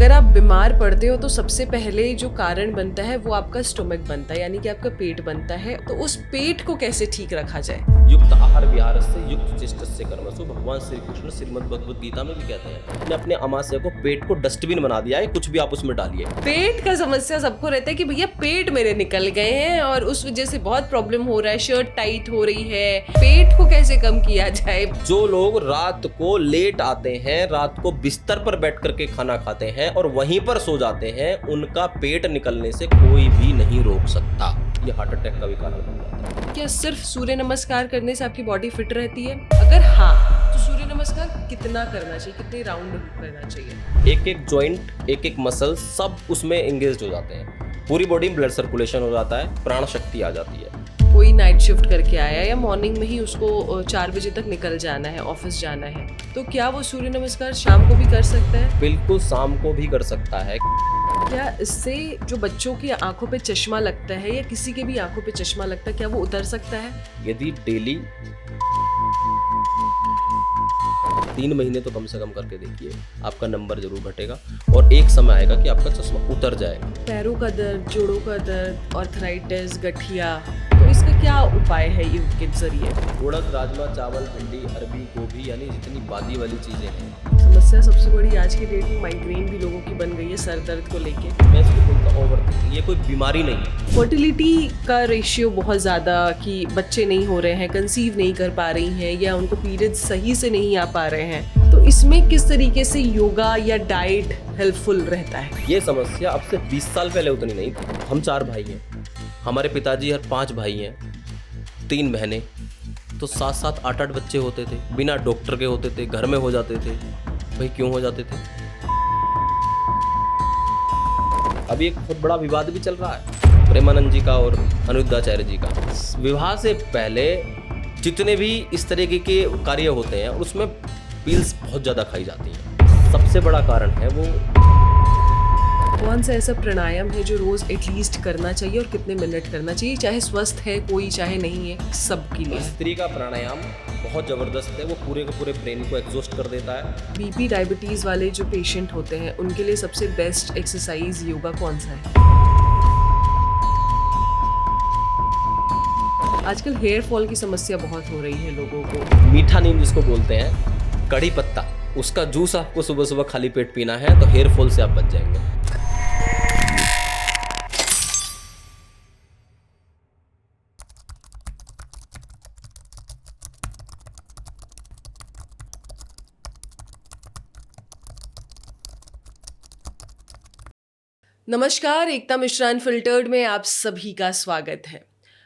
अगर आप बीमार पड़ते हो तो सबसे पहले जो कारण बनता है वो आपका स्टोमक बनता है, यानी कि आपका पेट बनता है। तो उस पेट को कैसे ठीक रखा जाए? युक्त आहार विहार से युक्त चेष्टस्य कर्मसु, भगवान श्री कृष्ण श्रीमद् भगवद गीता में भी कहते हैं। ने अपने अमाशय को, पेट को डस्टबिन बना दिया है, कुछ भी आप उसमें डालिए। पेट का समस्या सबको रहता है कि भैया पेट मेरे निकल गए हैं और उस वजह से बहुत प्रॉब्लम हो रहा है, शर्ट टाइट हो रही है। पेट को कैसे कम किया जाए? जो लोग रात को लेट आते हैं, रात को बिस्तर पर बैठ करके खाना खाते हैं और वहीं पर सो जाते हैं, उनका पेट निकलने से कोई भी नहीं रोक सकता। ये हार्ट अटैक का भी कारण बन जाता है। क्या सिर्फ सूर्य नमस्कार करने से आपकी बॉडी फिट रहती है? अगर हाँ, तो सूर्य नमस्कार कितना करना चाहिए, कितने राउंड करना चाहिए? एक एक जॉइंट, एक एक मसल सब उसमें एंगेज हो जाते हैं। पूरी बॉडी में ब्लड सर्कुलेशन हो जाता है, प्राण शक्ति आ जाती है। कोई नाइट शिफ्ट करके आया या मॉर्निंग में ही उसको 4 बजे तक निकल जाना है, ऑफिस जाना है, तो क्या वो सूर्य नमस्कार शाम को भी कर सकता है? बिल्कुल शाम को भी कर सकता है। क्या इससे जो बच्चों की आंखों पे चश्मा लगता है या किसी के भी आंखों पे चश्मा लगता है, क्या वो उतर सकता है? यदि डेली 3 महीने तो कम से कम करके देखिए, आपका नंबर जरूर घटेगा और एक समय आएगा कि आपका चश्मा उतर जाएगा। पैरों का दर्द, जोड़ों का दर्द, आर्थराइटिस, गठिया, तो इसका क्या उपाय है योग के जरिए? उड़द, राजमा, चावल, भिंडी, अरबी, गोभी, यानी जितनी बादी वाली चीजें हैं। समस्या सबसे बड़ी आज की डेट में माइग्रेन भी लोगों की बन गई है, सर दर्द को लेके। मैं इसको बोलता हूँ ओवरथिंकिंग। ये कोई बीमारी नहीं है। फर्टिलिटी का रेशियो बहुत ज़्यादा, कि बच्चे नहीं हो रहे हैं, कंसीव नहीं कर पा रही हैं या उनको पीरियड्स सही से नहीं आ पा रहे हैं, तो इसमें किस तरीके से योगा या डाइट हेल्पफुल रहता है? ये समस्या अब से 20 साल पहले उतनी नहीं थी। हम 4 भाई हैं, हमारे पिताजी हर 5 भाई हैं, 3 बहनें, तो 7-7, 8-8 बच्चे होते थे, बिना डॉक्टर के होते थे, घर में हो जाते थे। भाई क्यों हो जाते थे? अभी एक बहुत बड़ा विवाद भी चल रहा है प्रेमानंद जी का और अनिरुद्धाचार्य जी का। विवाह से पहले जितने भी इस तरीके के कार्य होते हैं उसमें पिल्स बहुत ज़्यादा खाई जाती हैं। सबसे बड़ा कारण है वो। कौन सा ऐसा प्राणायाम है जो रोज एटलीस्ट करना चाहिए और कितने मिनट करना चाहिए, चाहे स्वस्थ है कोई चाहे नहीं है, सबके लिए? स्त्री का प्राणायाम बहुत ज़बरदस्त है, वो पूरे के पूरे ब्रेन को एग्जॉस्ट कर देता है। बीपी डायबिटीज वाले जो पेशेंट होते हैं उनके लिए सबसे बेस्ट एक्सरसाइज योगा कौन सा है? आजकल हेयर फॉल की समस्या बहुत हो रही है लोगों को। मीठा नीम जिसको बोलते हैं, कड़ी पत्ता, उसका जूस आपको सुबह सुबह खाली पेट पीना है तो हेयर फॉल से आप बच जाएंगे। नमस्कार, एकता मिश्रा अनफिल्टर्ड में आप सभी का स्वागत है।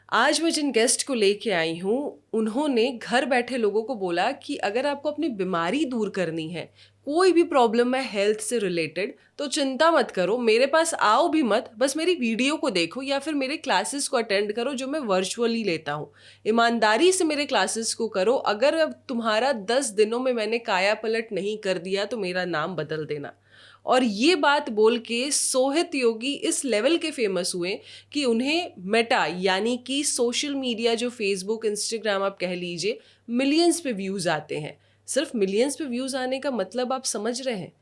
आज मैं जिन गेस्ट को लेके आई हूँ उन्होंने घर बैठे लोगों को बोला कि अगर आपको अपनी बीमारी दूर करनी है, कोई भी प्रॉब्लम है हेल्थ से रिलेटेड, तो चिंता मत करो, मेरे पास आओ भी मत, बस मेरी वीडियो को देखो या फिर मेरे क्लासेस को अटेंड करो जो मैं वर्चुअली लेता हूँ। ईमानदारी से मेरे क्लासेस को करो। अगर अब तुम्हारा 10 दिनों में मैंने काया पलट नहीं कर दिया तो मेरा नाम बदल देना। और ये बात बोल के सोहित योगी इस लेवल के फेमस हुए कि उन्हें मेटा यानी कि सोशल मीडिया, जो फेसबुक, इंस्टाग्राम आप कह लीजिए, मिलियंस पे व्यूज़ आते हैं। सिर्फ मिलियंस पे व्यूज़ आने का मतलब आप समझ रहे हैं?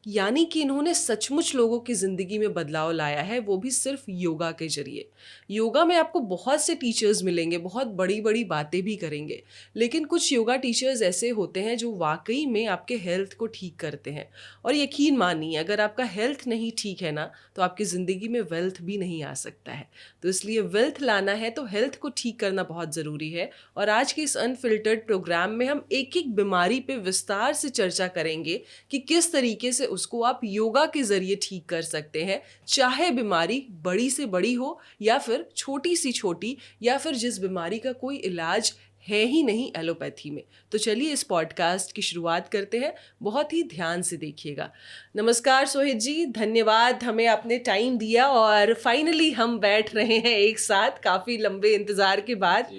यानी कि इन्होंने सचमुच लोगों की ज़िंदगी में बदलाव लाया है, वो भी सिर्फ योगा के जरिए। योगा में आपको बहुत से टीचर्स मिलेंगे, बहुत बड़ी बड़ी बातें भी करेंगे, लेकिन कुछ योगा टीचर्स ऐसे होते हैं जो वाकई में आपके हेल्थ को ठीक करते हैं। और यकीन मानिए, अगर आपका हेल्थ नहीं ठीक है ना, तो आपकी ज़िंदगी में वेल्थ भी नहीं आ सकता है। तो इसलिए वेल्थ लाना है तो हेल्थ को ठीक करना बहुत ज़रूरी है। और आज के इस अनफिल्टर्ड प्रोग्राम में हम एक एक बीमारी पे विस्तार से चर्चा करेंगे कि किस तरीके से उसको आप योगा के ज़रिए ठीक कर सकते हैं, चाहे बीमारी बड़ी से बड़ी हो या फिर छोटी सी छोटी, या फिर जिस बीमारी का कोई इलाज है ही नहीं एलोपैथी में। तो चलिए इस पॉडकास्ट की शुरुआत करते हैं, बहुत ही ध्यान से देखिएगा। नमस्कार सोहित जी, धन्यवाद, हमें आपने टाइम दिया और फाइनली हम बैठ रहे हैं एक साथ, काफ़ी लंबे इंतज़ार के बाद।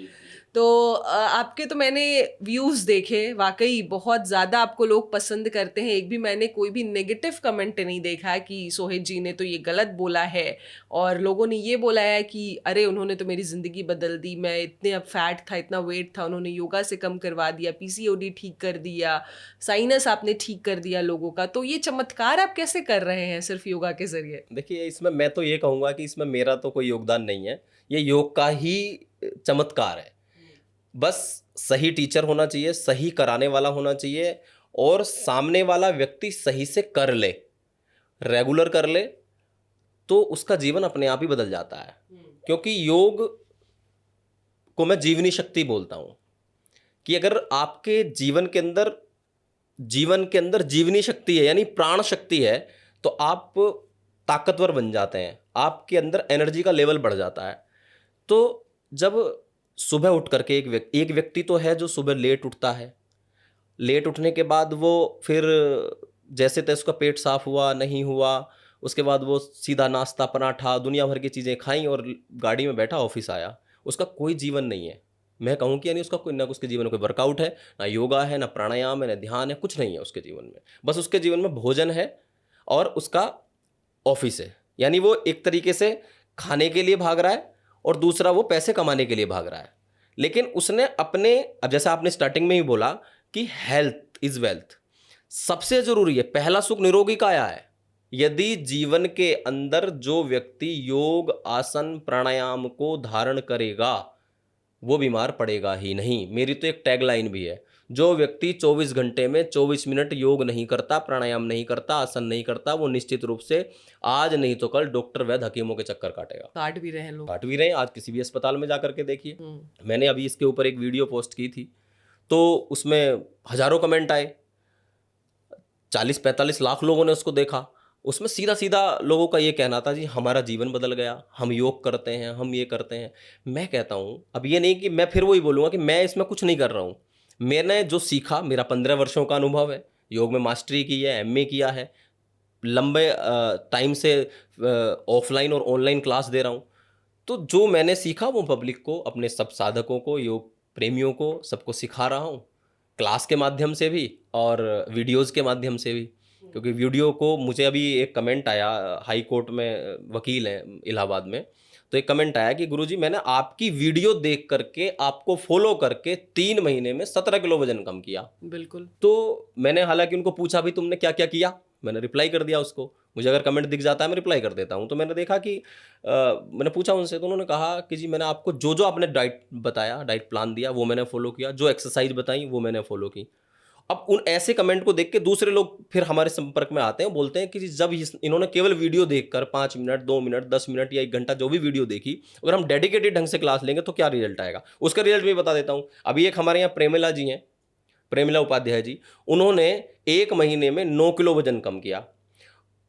तो आपके तो मैंने व्यूज़ देखे, वाकई बहुत ज़्यादा आपको लोग पसंद करते हैं। एक भी मैंने कोई भी नेगेटिव कमेंट नहीं देखा कि सोहित जी ने तो ये गलत बोला है, और लोगों ने ये बोला है कि अरे उन्होंने तो मेरी ज़िंदगी बदल दी, मैं इतने अब फैट था, इतना वेट था, उन्होंने योगा से कम करवा दिया, पीसीओडी ठीक कर दिया, साइनस आपने ठीक कर दिया लोगों का। तो ये चमत्कार आप कैसे कर रहे हैं सिर्फ योगा के ज़रिए? देखिए, इसमें मैं तो ये कहूँगा कि इसमें मेरा तो कोई योगदान नहीं है, ये योग का ही चमत्कार है। बस सही टीचर होना चाहिए, सही कराने वाला होना चाहिए, और सामने वाला व्यक्ति सही से कर ले, रेगुलर कर ले, तो उसका जीवन अपने आप ही बदल जाता है। क्योंकि योग को मैं जीवनी शक्ति बोलता हूँ, कि अगर आपके जीवन के अंदर जीवनी शक्ति है, यानी प्राण शक्ति है, तो आप ताकतवर बन जाते हैं, आपके अंदर एनर्जी का लेवल बढ़ जाता है। तो जब सुबह उठ करके एक व्यक्ति तो है जो सुबह लेट उठता है, लेट उठने के बाद वो फिर जैसे तैसे उसका पेट साफ हुआ नहीं हुआ, उसके बाद वो सीधा नाश्ता पराठा दुनिया भर की चीज़ें खाई और गाड़ी में बैठा ऑफिस आया, उसका कोई जीवन नहीं है। मैं कहूँ कि यानी उसका कोई ना उसके जीवन में कोई वर्कआउट है, ना योगा है, ना प्राणायाम है, ना ध्यान है, कुछ नहीं है उसके जीवन में। बस उसके जीवन में भोजन है और उसका ऑफिस है। यानी वो एक तरीके से खाने के लिए भाग रहा है और दूसरा वो पैसे कमाने के लिए भाग रहा है। लेकिन उसने अपने, अब जैसा आपने स्टार्टिंग में ही बोला कि हेल्थ इज वेल्थ, सबसे जरूरी है, पहला सुख निरोगी काया है। यदि जीवन के अंदर जो व्यक्ति योग आसन प्राणायाम को धारण करेगा वो बीमार पड़ेगा ही नहीं। मेरी तो एक टैगलाइन भी है, जो व्यक्ति 24 घंटे में 24 मिनट योग नहीं करता, प्राणायाम नहीं करता, आसन नहीं करता, वो निश्चित रूप से आज नहीं तो कल डॉक्टर वैद्य हकीमों के चक्कर काटेगा। काट भी रहे हैं लोग, काट भी रहे हैं। आज किसी भी अस्पताल में जाकर के देखिए, मैंने अभी इसके ऊपर एक वीडियो पोस्ट की थी, तो उसमें हजारों कमेंट आए, 40-45 लाख लोगों ने उसको देखा। उसमें सीधा सीधा लोगों का ये कहना था जी हमारा जीवन बदल गया, हम योग करते हैं, हम ये करते हैं। मैं कहता हूँ, अब ये नहीं कि मैं फिर वही बोलूँगा कि मैं इसमें कुछ नहीं कर रहा हूँ। मैंने जो सीखा, मेरा 15 वर्षों का अनुभव है, योग में मास्टरी की है, एमए किया है, लंबे टाइम से ऑफलाइन और ऑनलाइन क्लास दे रहा हूँ। तो जो मैंने सीखा वो पब्लिक को, अपने सब साधकों को, योग प्रेमियों को, सबको सिखा रहा हूँ, क्लास के माध्यम से भी और वीडियोज़ के माध्यम से भी। क्योंकि वीडियो को, मुझे अभी एक कमेंट आया, हाई कोर्ट में वकील हैं इलाहाबाद में, तो एक कमेंट आया कि गुरुजी मैंने आपकी वीडियो देख करके, आपको फॉलो करके 3 महीने में 17 किलो वजन कम किया। बिल्कुल। तो मैंने हालांकि उनको पूछा भी तुमने क्या क्या किया, मैंने रिप्लाई कर दिया उसको। मुझे अगर कमेंट दिख जाता है मैं रिप्लाई कर देता हूँ। तो मैंने देखा कि मैंने पूछा उनसे, तो उन्होंने कहा कि जी मैंने आपको जो जो आपने डाइट बताया, डाइट प्लान दिया, वो मैंने फॉलो किया, जो एक्सरसाइज बताई वो मैंने फॉलो की। अब उन ऐसे कमेंट को देख के दूसरे लोग फिर हमारे संपर्क में आते हैं, बोलते हैं कि जब इन्होंने केवल वीडियो देखकर 5 मिनट 2 मिनट 10 मिनट या 1 घंटा जो भी वीडियो देखी, अगर हम डेडिकेटेड ढंग से क्लास लेंगे तो क्या रिजल्ट आएगा। उसका रिजल्ट मैं बता देता हूँ। अभी एक हमारे यहाँ प्रेमिला जी हैं, प्रेमिला उपाध्याय जी, उन्होंने 1 महीने में 9 किलो वजन कम किया,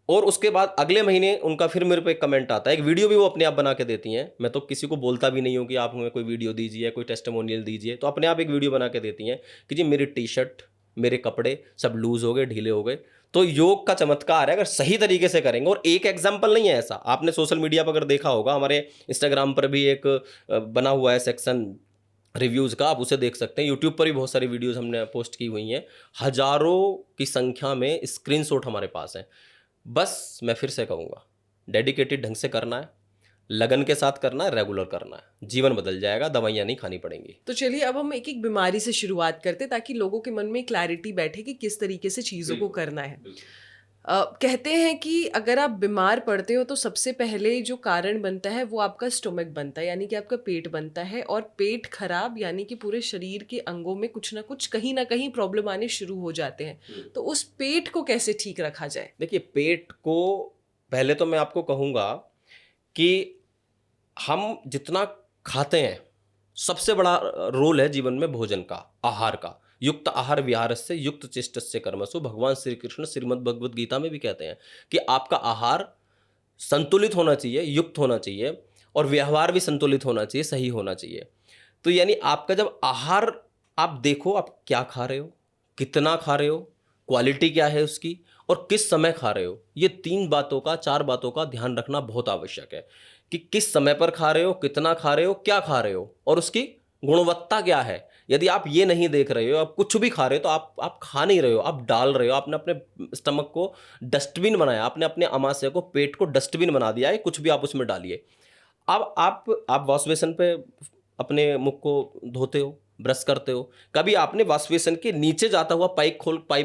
और उसके बाद अगले महीने उनका फिर मेरे पे एक कमेंट आता है, एक वीडियो भी वो अपने आप बना के देती हैं। मैं तो किसी को बोलता भी नहीं हूँ कि आप हमें कोई वीडियो दीजिए, कोई टेस्टिमोनियल दीजिए, तो अपने आप एक वीडियो बना के देती हैं कि जी मेरी टी शर्ट, मेरे कपड़े सब लूज हो गए, ढीले हो गए। तो योग का चमत्कार है, अगर सही तरीके से करेंगे। और एक एग्जाम्पल नहीं है ऐसा, आपने सोशल मीडिया पर अगर देखा होगा, हमारे इंस्टाग्राम पर भी एक बना हुआ है सेक्शन रिव्यूज़ का, आप उसे देख सकते हैं। यूट्यूब पर भी बहुत सारी वीडियोज़ हमने पोस्ट की हुई हैं, हजारों की संख्या में स्क्रीनशॉट हमारे पास हैं। बस मैं फिर से कहूँगा, डेडिकेटेड ढंग से करना है, लगन के साथ करना है, रेगुलर करना है, जीवन बदल जाएगा, दवाइयाँ नहीं खानी पड़ेंगी। तो चलिए अब हम एक एक बीमारी से शुरुआत करते, ताकि लोगों के मन में क्लैरिटी बैठे कि किस तरीके से चीज़ों को करना है। कहते हैं कि अगर आप बीमार पड़ते हो तो सबसे पहले जो कारण बनता है वो आपका स्टोमक बनता है, यानी कि आपका पेट बनता है। और पेट खराब यानी कि पूरे शरीर के अंगों में कुछ ना कुछ, कहीं ना कहीं प्रॉब्लम आने शुरू हो जाते हैं। तो उस पेट को कैसे ठीक रखा जाए? देखिए, पेट को पहले तो मैं आपको कहूँगा कि हम जितना खाते हैं, सबसे बड़ा रोल है जीवन में भोजन का, आहार का। युक्त आहार विहारस्य युक्त चेष्टस्य कर्मसु, भगवान श्री कृष्ण श्रीमद् भगवद गीता में भी कहते हैं कि आपका आहार संतुलित होना चाहिए, युक्त होना चाहिए, और व्यवहार भी संतुलित होना चाहिए, सही होना चाहिए। तो यानी आपका जब आहार, आप देखो आप क्या खा रहे हो, कितना खा रहे हो, क्वालिटी क्या है उसकी, और किस समय खा रहे हो। ये 3 बातों का, 4 बातों का ध्यान रखना बहुत आवश्यक है कि किस समय पर खा रहे हो, कितना खा रहे हो, क्या खा रहे हो, और उसकी गुणवत्ता क्या है। यदि आप ये नहीं देख रहे हो, आप कुछ भी खा रहे हो, तो आप खा नहीं रहे हो, आप डाल रहे हो। आपने अपने स्टमक को डस्टबिन बनाया, आपने अपने आमाशय को, पेट को डस्टबिन बना दिया है, कुछ भी आप उसमें डालिए। अब आप वॉश बेसिन पे अपने मुख को धोते हो, ब्रश करते हो, कभी आपने वॉश बेसिन के नीचे जाता हुआ पाइप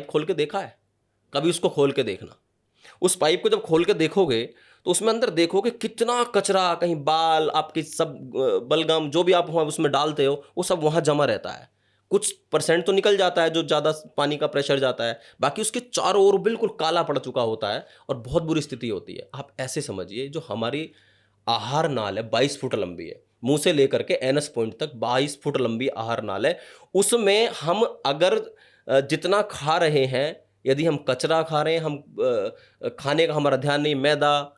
खोल के देखा है? कभी उसको खोल के देखना। उस पाइप को जब खोल के देखोगे तो उसमें अंदर देखोगे कितना कचरा, कहीं बाल, आपकी सब बलगम जो भी आप वहाँ उसमें डालते हो वो सब वहाँ जमा रहता है। कुछ परसेंट तो निकल जाता है जो ज़्यादा पानी का प्रेशर जाता है, बाकी उसके चारों ओर बिल्कुल काला पड़ चुका होता है और बहुत बुरी स्थिति होती है। आप ऐसे समझिए, जो हमारी आहार नाल है 22 फुट लंबी है, मुंह से लेकर के एनस पॉइंट तक 22 फुट लंबी आहार नाल है। उसमें हम अगर जितना खा रहे हैं, यदि हम कचरा खा रहे हैं, हम खाने का हमारा ध्यान नहीं, मैदा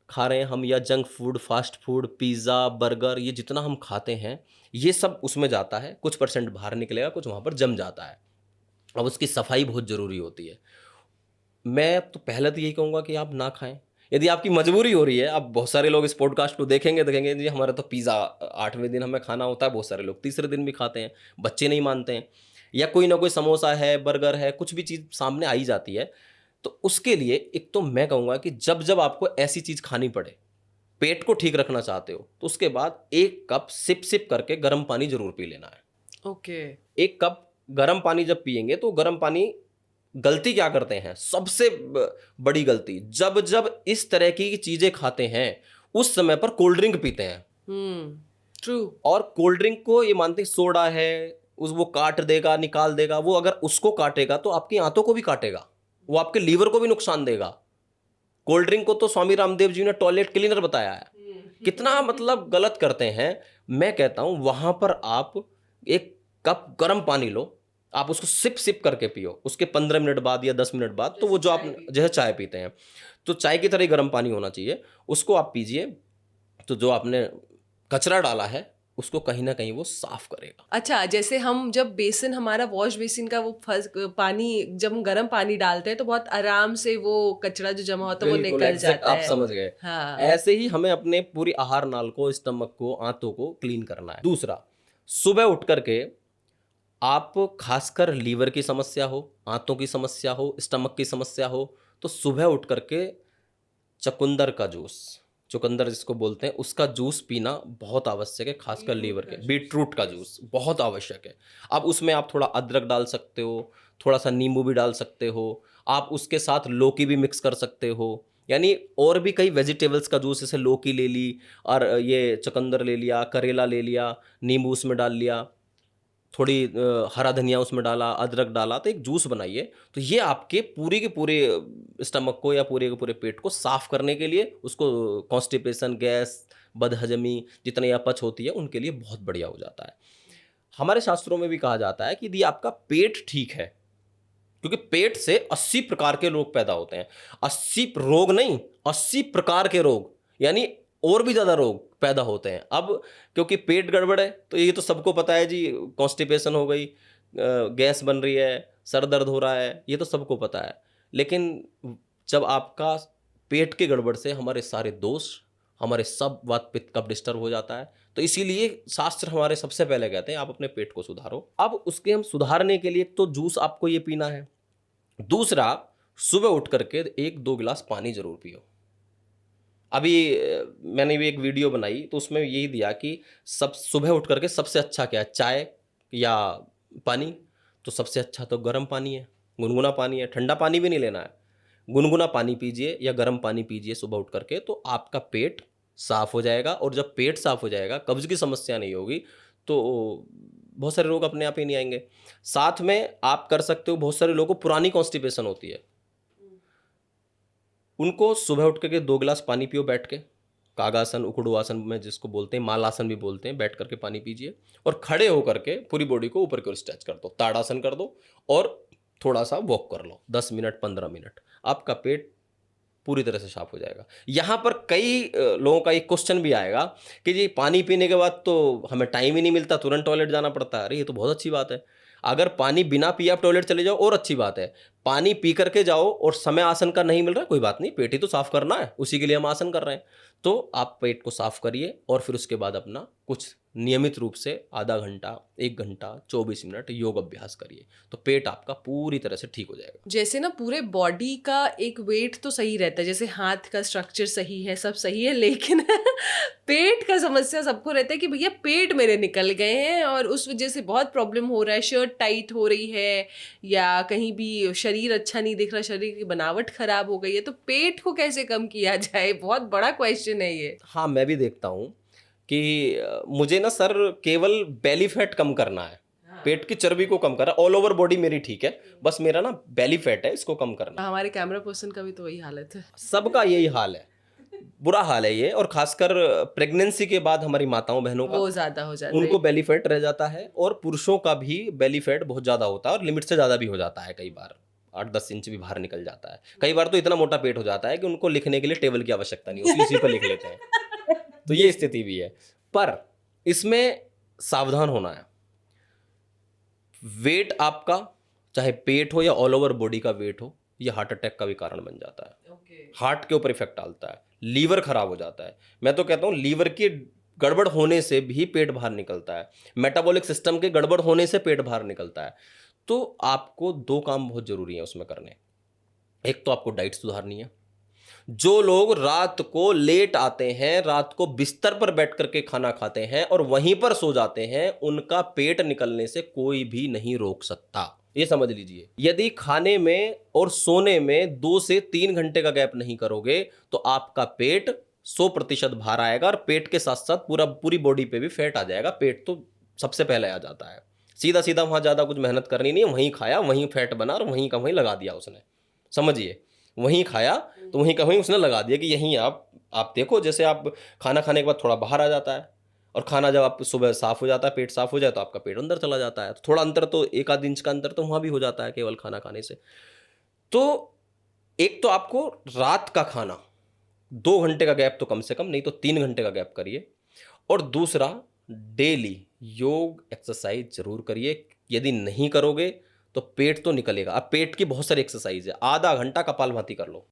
खा रहे हैं हम, या junk food, fast food, pizza, burger, ये जितना हम खाते हैं ये सब उसमें जाता है। कुछ परसेंट बाहर निकलेगा, कुछ वहाँ पर जम जाता है। अब उसकी सफाई बहुत ज़रूरी होती है। मैं तो पहले तो यही कहूँगा कि आप ना खाएं। यदि आपकी मजबूरी हो रही है, आप बहुत सारे लोग इस पॉडकास्ट को देखेंगे जी हमारा तो पिज़्ज़ा 8वें दिन हमें खाना होता है, बहुत सारे लोग तीसरे दिन भी खाते हैं, बच्चे नहीं मानते हैं, या कोई ना कोई समोसा है, बर्गर है, कुछ भी चीज़ सामने आई जाती है, तो उसके लिए एक तो मैं कहूँगा कि जब जब आपको ऐसी चीज़ खानी पड़े, पेट को ठीक रखना चाहते हो, तो उसके बाद 1 कप सिप करके गर्म पानी जरूर पी लेना है। ओके। 1 कप गर्म पानी जब पिएंगे तो गर्म पानी, गलती क्या करते हैं, सबसे बड़ी गलती, जब जब इस तरह की चीजें खाते हैं उस समय पर कोल्ड ड्रिंक पीते हैं। ट्रू। और कोल्ड ड्रिंक को ये मानते हैं सोडा है, वो काट देगा, निकाल देगा। वो अगर उसको काटेगा तो आपकी आंतों को भी काटेगा, वो आपके लीवर को भी नुकसान देगा। कोल्ड ड्रिंक को तो स्वामी रामदेव जी ने टॉयलेट क्लीनर बताया है। कितना मतलब गलत करते हैं। मैं कहता हूं वहां पर आप 1 कप गर्म पानी लो, आप उसको सिप करके पियो, उसके 15 मिनट बाद या 10 मिनट बाद, तो वो जो आप जैसे चाय पीते हैं, तो चाय की तरह ही गर्म पानी होना चाहिए, उसको आप पीजिए। तो जो आपने कचरा डाला है उसको कहीं ना कहीं वो साफ करेगा। अच्छा, जैसे हम जब बेसिन, हमारा वॉश बेसिन का वो पानी, जब हम गर्म पानी डालते हैं तो बहुत आराम से वो कचरा जो जमा होता है वो बिल्कुल, निकल exact, जाता आप है। समझ गए। हाँ। ऐसे ही हमें अपने पूरी आहार नाल को, स्टमक को, आंतों को क्लीन करना है। दूसरा, सुबह उठ करके आप, खासकर लीवर की समस्या हो, आंतों की समस्या हो, स्टमक की समस्या हो, तो सुबह उठ करके चुकंदर का जूस, चुकंदर जिसको बोलते हैं, उसका जूस पीना बहुत आवश्यक है। खासकर लीवर के, बीटरूट का जूस बहुत आवश्यक है। अब उसमें आप थोड़ा अदरक डाल सकते हो, थोड़ा सा नींबू भी डाल सकते हो, आप उसके साथ लौकी भी मिक्स कर सकते हो, यानी और भी कई वेजिटेबल्स का जूस, जैसे लौकी ले ली और ये चुकंदर ले लिया, करेला ले लिया, नींबू उसमें डाल लिया, थोड़ी हरा धनिया उसमें डाला, अदरक डाला, तो एक जूस बनाइए। तो ये आपके पूरे के पूरे स्टमक को या पूरे के पूरे पेट को साफ करने के लिए, उसको कॉन्स्टिपेशन, गैस, बदहजमी, जितनी अपच होती है उनके लिए बहुत बढ़िया हो जाता है। हमारे शास्त्रों में भी कहा जाता है कि यदि आपका पेट ठीक है, क्योंकि पेट से 80 प्रकार के रोग पैदा होते हैं, 80 रोग नहीं, 80 प्रकार के रोग, यानी और भी ज़्यादा रोग पैदा होते हैं। अब क्योंकि पेट गड़बड़ है तो ये तो सबको पता है जी, कॉन्स्टिपेशन हो गई, गैस बन रही है, सर दर्द हो रहा है, ये तो सबको पता है। लेकिन जब आपका पेट के गड़बड़ से हमारे सारे दोष, हमारे सब वात पित्त कफ डिस्टर्ब हो जाता है। तो इसीलिए शास्त्र हमारे सबसे पहले कहते हैं आप अपने पेट को सुधारो। अब उसके हम सुधारने के लिए तो जूस आपको ये पीना है, दूसरा सुबह उठ करके 1-2 गिलास पानी जरूर पियो। अभी मैंने भी एक वीडियो बनाई तो उसमें यही दिया कि सब सुबह उठ करके सबसे अच्छा क्या है, चाय या पानी। तो सबसे अच्छा तो गर्म पानी है, गुनगुना पानी है, ठंडा पानी भी नहीं लेना है, गुनगुना पानी पीजिए या गर्म पानी पीजिए सुबह उठ करके, तो आपका पेट साफ हो जाएगा। और जब पेट साफ हो जाएगा, कब्ज की समस्या नहीं होगी, तो बहुत सारे रोग अपने आप ही नहीं आएंगे। साथ में आप कर सकते हो, बहुत सारे लोगों को पुरानी कॉन्स्टिपेशन होती है, उनको सुबह उठ करके 2 गिलास पानी पियो बैठ के, कागासन, उकड़ू आसन में जिसको बोलते हैं, मालासन भी बोलते हैं, बैठ करके पानी पीजिए। और खड़े होकर के पूरी बॉडी को ऊपर की ओर स्ट्रेच कर दो, ताड़ासन कर दो, और थोड़ा सा वॉक कर लो 10 मिनट 15 मिनट, आपका पेट पूरी तरह से साफ हो जाएगा। यहाँ पर कई लोगों का एक क्वेश्चन भी आएगा कि जी पानी पीने के बाद तो हमें टाइम ही नहीं मिलता, तुरंत टॉयलेट जाना पड़ता है। अरे ये तो बहुत अच्छी बात है, अगर पानी बिना पिए आप टॉयलेट चले जाओ और अच्छी बात है, पानी पी करके जाओ और समय आसन का नहीं मिल रहा, कोई बात नहीं, पेट ही तो साफ करना है, उसी के लिए हम आसन कर रहे हैं। तो आप पेट को साफ करिए और फिर उसके बाद अपना कुछ नियमित रूप से आधा घंटा, 1 घंटा, 24 मिनट योग अभ्यास करिए, तो पेट आपका पूरी तरह से ठीक हो जाएगा। जैसे ना पूरे बॉडी का एक वेट तो सही रहता है, जैसे हाथ का स्ट्रक्चर सही है, सब सही है, लेकिन पेट का समस्या सबको रहता है कि भैया पेट मेरे निकल गए हैं और उस वजह से बहुत प्रॉब्लम हो रहा है, शर्ट टाइट हो रही है या कहीं भी शरीर अच्छा नहीं दिख रहा, शरीर की बनावट खराब हो गई है, तो पेट को कैसे कम किया जाए? बहुत बड़ा क्वेश्चन है ये। हाँ, मैं भी देखता हूँ कि मुझे ना सर केवल बेली फैट कम करना है, पेट की चर्बी को कम करना, ऑल ओवर बॉडी मेरी ठीक है, बस मेरा ना बेली फैट है, इसको कम करना है। हमारे कैमरा पर्सन का भी तो वही हालत है। सबका यही हाल है, बुरा हाल है ये, और खासकर प्रेगनेंसी के बाद हमारी माताओं बहनों का वो ज्यादा हो जाता है। उनको बेली फैट रह जाता है, और पुरुषों का भी बेली फैट बहुत ज़्यादा होता है और लिमिट से ज़्यादा भी हो जाता है, कई बार 8-10 इंच भी बाहर निकल जाता है। कई बार तो इतना मोटा पेट हो जाता है कि उनको लिखने के लिए टेबल की आवश्यकता नहीं होती, उसी पर लिख लेते हैं। तो ये स्थिति भी है, पर इसमें सावधान होना है। वेट आपका चाहे पेट हो या ऑल ओवर बॉडी का वेट हो, ये हार्ट अटैक का भी कारण बन जाता है। हार्ट के ऊपर इफेक्ट डालता है, लीवर खराब हो जाता है। मैं तो कहता हूँ लीवर की गड़बड़ होने से भी पेट बाहर निकलता है, मेटाबॉलिक सिस्टम के गड़बड़ होने से पेट बाहर निकलता है। तो आपको 2 काम बहुत जरूरी है उसमें करने। एक तो आपको डाइट सुधारनी है। जो लोग रात को लेट आते हैं, रात को बिस्तर पर बैठ करके खाना खाते हैं और वहीं पर सो जाते हैं, उनका पेट निकलने से कोई भी नहीं रोक सकता, ये समझ लीजिए। यदि खाने में और सोने में 2 से 3 घंटे का गैप नहीं करोगे तो आपका पेट 100% बाहर आएगा, और पेट के साथ साथ पूरी बॉडी पे भी फैट आ जाएगा। पेट तो सबसे पहले आ जाता है, सीधा सीधा वहां ज्यादा कुछ मेहनत करनी नहीं है, वहीं खाया वहीं फैट बना और वहीं का वहीं लगा दिया उसने, समझिए। वहीं खाया तो वहीं का वहीं उसने लगा दिया कि यहीं आप देखो, जैसे आप खाना खाने के बाद थोड़ा बाहर आ जाता है, और खाना जब आप सुबह साफ हो जाता है, पेट साफ हो जाए तो आपका पेट अंदर चला जाता है। तो थोड़ा अंतर तो 1 आध इंच का अंतर तो वहाँ भी हो जाता है केवल खाना खाने से। तो एक तो आपको रात का खाना 2 घंटे का गैप तो कम से कम, नहीं तो 3 घंटे का गैप करिए। और दूसरा, डेली योग एक्सरसाइज जरूर करिए। यदि नहीं करोगे तो पेट तो निकलेगा। अब पेट की बहुत सारी एक्सरसाइज है, आधा घंटा कपालभाति कर लो,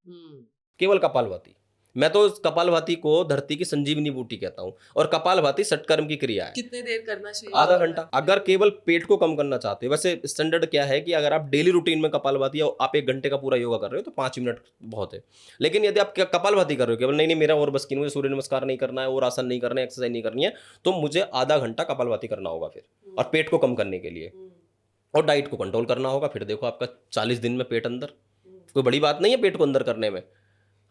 केवल कपालभाति। मैं तो इस कपालभाति को धरती की संजीवनी बूटी कहता हूं, और कपालभाति षटकर्म की क्रिया है। कितने देर करना चाहिए? आधा घंटा। अगर केवल पेट को कम करना चाहते हो, वैसे स्टैंडर्ड क्या है कि अगर आप डेली रूटीन में कपालभाति या आप 1 घंटे का पूरा योगा कर रहे हो तो 5 मिनट बहुत है। लेकिन यदि आप कपालभाति कर रहे हो केवल, नहीं मेरा और बस की, मुझे सूर्य नमस्कार नहीं करना है, और आसन नहीं करना है, एक्सरसाइज नहीं करनी है, तो मुझे आधा घंटा कपालभाति करना होगा फिर, और पेट को कम करने के लिए, और डाइट को कंट्रोल करना होगा। फिर देखो आपका 40 दिन में पेट अंदर। कोई बड़ी बात नहीं है पेट को अंदर करने में।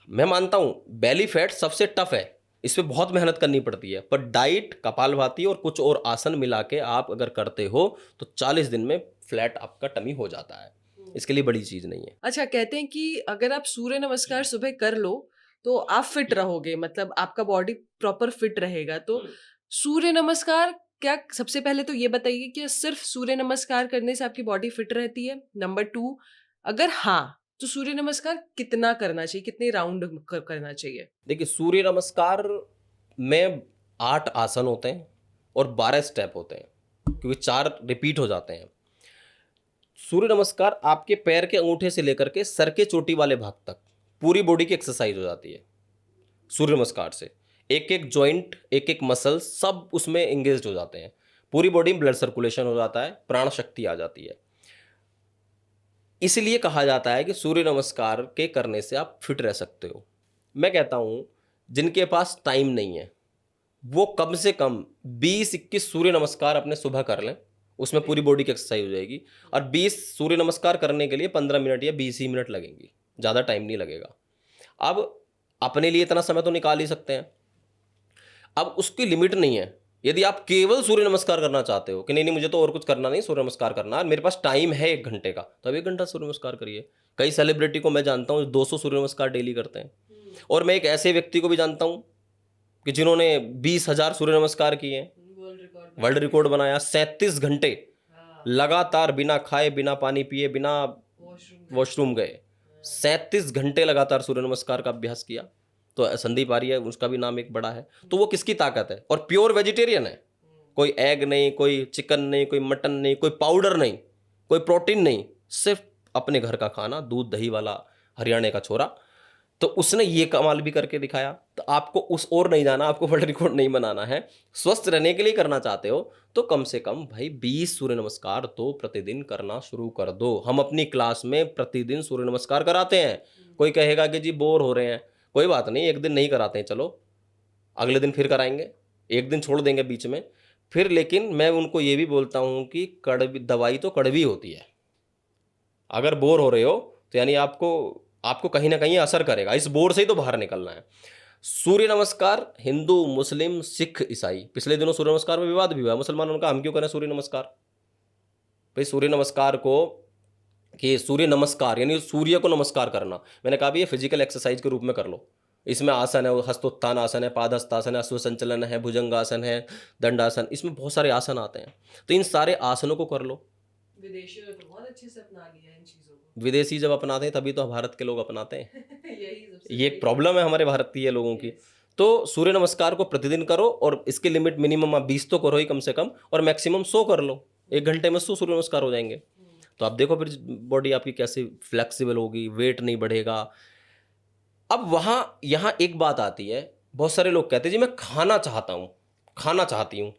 मैं मानता हूं बेली फैट सबसे टफ है, इस पे बहुत मेहनत करनी पड़ती है, पर डाइट, कपालभाति और कुछ और आसन मिला के आप अगर करते हो तो 40 दिन में फ्लैट आपका टमी हो जाता है। इसके लिए बड़ी चीज नहीं है। अच्छा, कहते हैं कि अगर आप सूर्य नमस्कार सुबह कर लो तो आप फिट रहोगे, मतलब आपका बॉडी प्रॉपर फिट रहेगा। तो सूर्य नमस्कार, क्या सबसे पहले तो ये बताइए कि सिर्फ सूर्य नमस्कार करने से आपकी बॉडी फिट रहती है? नंबर 2, अगर हाँ तो सूर्य नमस्कार कितना करना चाहिए, कितने राउंड करना चाहिए? देखिए, सूर्य नमस्कार में 8 आसन होते हैं और 12 स्टेप होते हैं, क्योंकि 4 रिपीट हो जाते हैं। सूर्य नमस्कार आपके पैर के अंगूठे से लेकर के सर के चोटी वाले भाग तक पूरी बॉडी की एक्सरसाइज हो जाती है। सूर्य नमस्कार से एक एक जॉइंट, एक एक मसल सब उसमें एंगेज हो जाते हैं, पूरी बॉडी में ब्लड सर्कुलेशन हो जाता है, प्राण शक्ति आ जाती है। इसलिए कहा जाता है कि सूर्य नमस्कार के करने से आप फिट रह सकते हो। मैं कहता हूं जिनके पास टाइम नहीं है वो कम से कम 20-21 सूर्य नमस्कार अपने सुबह कर लें, उसमें पूरी बॉडी की एक्सरसाइज हो जाएगी। और 20 सूर्य नमस्कार करने के लिए 15 मिनट या 20 ही मिनट लगेंगी, ज़्यादा टाइम नहीं लगेगा। अब अपने लिए इतना समय तो निकाल ही सकते हैं। अब उसकी लिमिट नहीं है। यदि आप केवल सूर्य नमस्कार करना चाहते हो कि नहीं मुझे तो और कुछ करना नहीं, सूर्य नमस्कार करना है, मेरे पास टाइम है 1 घंटे का, तो अब 1 घंटा सूर्य नमस्कार करिए। कई सेलिब्रिटी को मैं जानता हूँ 200 सूर्य नमस्कार डेली करते हैं। और मैं एक ऐसे व्यक्ति को भी जानता हूँ कि जिन्होंने 20,000 सूर्य नमस्कार किए हैं, वर्ल्ड रिकॉर्ड बनाया। 37 घंटे लगातार बिना खाए, बिना पानी पिए, बिना वॉशरूम गए 37 घंटे लगातार सूर्य नमस्कार का अभ्यास किया। तो संदीप आर्य, उसका भी नाम एक बड़ा है। तो वो किसकी ताकत है? और प्योर वेजिटेरियन है, कोई एग नहीं, कोई चिकन नहीं, कोई मटन नहीं, कोई पाउडर नहीं, कोई प्रोटीन नहीं, सिर्फ अपने घर का खाना, दूध दही वाला हरियाणा का छोरा, तो उसने ये कमाल भी करके दिखाया। तो आपको उस ओर नहीं जाना, आपको वर्ल्ड रिकॉर्ड नहीं बनाना है। स्वस्थ रहने के लिए करना चाहते हो तो कम से कम भाई 20 सूर्य नमस्कार तो प्रतिदिन करना शुरू कर दो। हम अपनी क्लास में प्रतिदिन सूर्य नमस्कार कराते हैं। कोई कहेगा कि जी बोर हो रहे हैं, कोई बात नहीं, एक दिन नहीं कराते हैं, चलो अगले दिन फिर कराएंगे, एक दिन छोड़ देंगे बीच में फिर। लेकिन मैं उनको ये भी बोलता हूँ कि कड़वी दवाई तो कड़वी होती है। अगर बोर हो रहे हो तो यानी आपको आपको कहीं ना कहीं असर करेगा, इस बोर से ही तो बाहर निकलना है। सूर्य नमस्कार हिंदू, मुस्लिम, सिख, ईसाई, पिछले दिनों सूर्य नमस्कार में विवाद भी हुआ। मुसलमानों का हम क्यों करें सूर्य नमस्कार? भाई सूर्य नमस्कार को, कि सूर्य नमस्कार यानी सूर्य को नमस्कार करना, मैंने कहा भी ये फिजिकल एक्सरसाइज के रूप में कर लो। इसमें आसन है, हस्तोत्थान आसन है, पादहस्तासन है, अश्व संचलन है, भुजंगासन है, दंडासन, इसमें बहुत सारे आसन आते हैं। तो इन सारे आसनों को कर लो। विदेशियों ने तो बहुत अच्छे से अपना लिया इन चीजों को। विदेशी जब अपनाते हैं तभी तो भारत के लोग अपनाते हैं। यही सबसे ये एक बड़ी प्रॉब्लम है हमारे भारतीय लोगों की। तो सूर्य नमस्कार को प्रतिदिन करो और इसकी लिमिट मिनिमम आप 20 तो करो ही कम से कम, और मैक्सिमम 100 कर लो। 1 घंटे में 100 सूर्य नमस्कार हो जाएंगे। तो आप देखो फिर बॉडी आपकी कैसे फ्लेक्सिबल होगी, वेट नहीं बढ़ेगा। अब वहाँ यहाँ एक बात आती है, बहुत सारे लोग कहते हैं जी मैं खाना चाहता हूँ, खाना चाहती हूँ,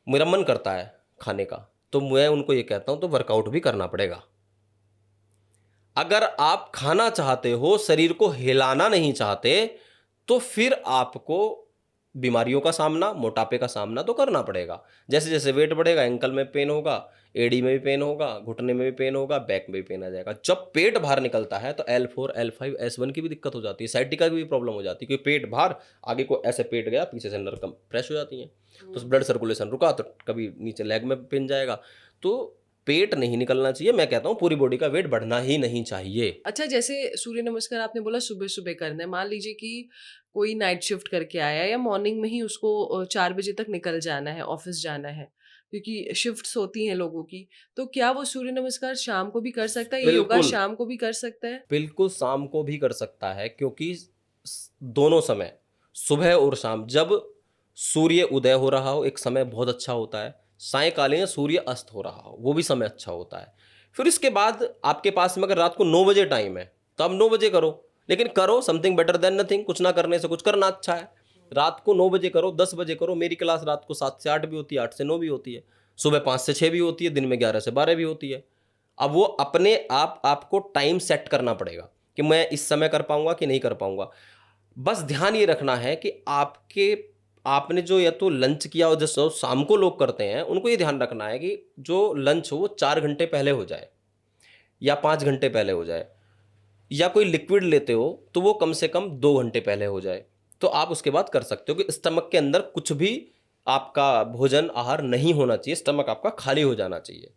मेरा मन करता है खाने का। तो मैं उनको ये कहता हूँ तो वर्कआउट भी करना पड़ेगा। अगर आप खाना चाहते हो, शरीर को हिलाना नहीं चाहते, तो फिर आपको बीमारियों का सामना, मोटापे का सामना तो करना पड़ेगा। जैसे जैसे वेट बढ़ेगा, एंकल में पेन होगा, एडी में भी पेन होगा, घुटने में भी पेन होगा, बैक में भी पेन आ जाएगा। जब पेट बाहर निकलता है तो L4, L5, S1 की भी दिक्कत हो जाती है, साइटिका की भी प्रॉब्लम हो जाती है, क्योंकि पेट बाहर, आगे को ऐसे पेट गया, पीछे से नर्व कंप्रेस हो जाती है, तो ब्लड सर्कुलेशन रुका तो कभी नीचे लेग में पेन जाएगा। तो पेट नहीं निकलना चाहिए। मैं कहता हूँ पूरी बॉडी का वेट बढ़ना ही नहीं चाहिए। अच्छा, जैसे सूर्य नमस्कार आपने बोला सुबह सुबह करना है, मान लीजिए कि कोई नाइट शिफ्ट करके आया या मॉर्निंग में ही उसको 4 बजे तक निकल जाना है, ऑफिस जाना है, क्योंकि शिफ्ट्स होती हैं लोगों की, तो क्या वो सूर्य नमस्कार शाम को भी कर सकता है? ये योगा बिल्कुल शाम को भी कर सकता है? बिल्कुल शाम को भी कर सकता है, क्योंकि दोनों समय, सुबह और शाम, जब सूर्य उदय हो रहा हो एक समय बहुत अच्छा होता है, सायंकालीन सूर्य अस्त हो रहा हो वो भी समय अच्छा होता है। फिर इसके बाद आपके पास में अगर रात को 9 बजे टाइम है तो आप 9 बजे करो, लेकिन करो समथिंग बेटर देन नथिंग। कुछ ना करने से कुछ करना अच्छा है। रात को 9 बजे करो, 10 बजे करो। मेरी क्लास रात को 7 से 8 भी होती है, 8 से 9 भी होती है, सुबह 5 से 6 भी होती है, दिन में 11 से 12 भी होती है। अब वो अपने आप आपको टाइम सेट करना पड़ेगा कि मैं इस समय कर पाऊंगा कि नहीं कर पाऊंगा। बस ध्यान ये रखना है कि आपने जो या तो लंच किया हो, जैसे शाम को लोग करते हैं, उनको ये ध्यान रखना है कि जो लंच हो वो 4 घंटे पहले हो जाए या 5 घंटे पहले हो जाए, या कोई लिक्विड लेते हो तो वो कम से कम 2 घंटे पहले हो जाए। तो आप उसके बाद कर सकते हो कि स्टमक के अंदर कुछ भी आपका भोजन आहार नहीं होना चाहिए, स्टमक आपका खाली हो जाना चाहिए।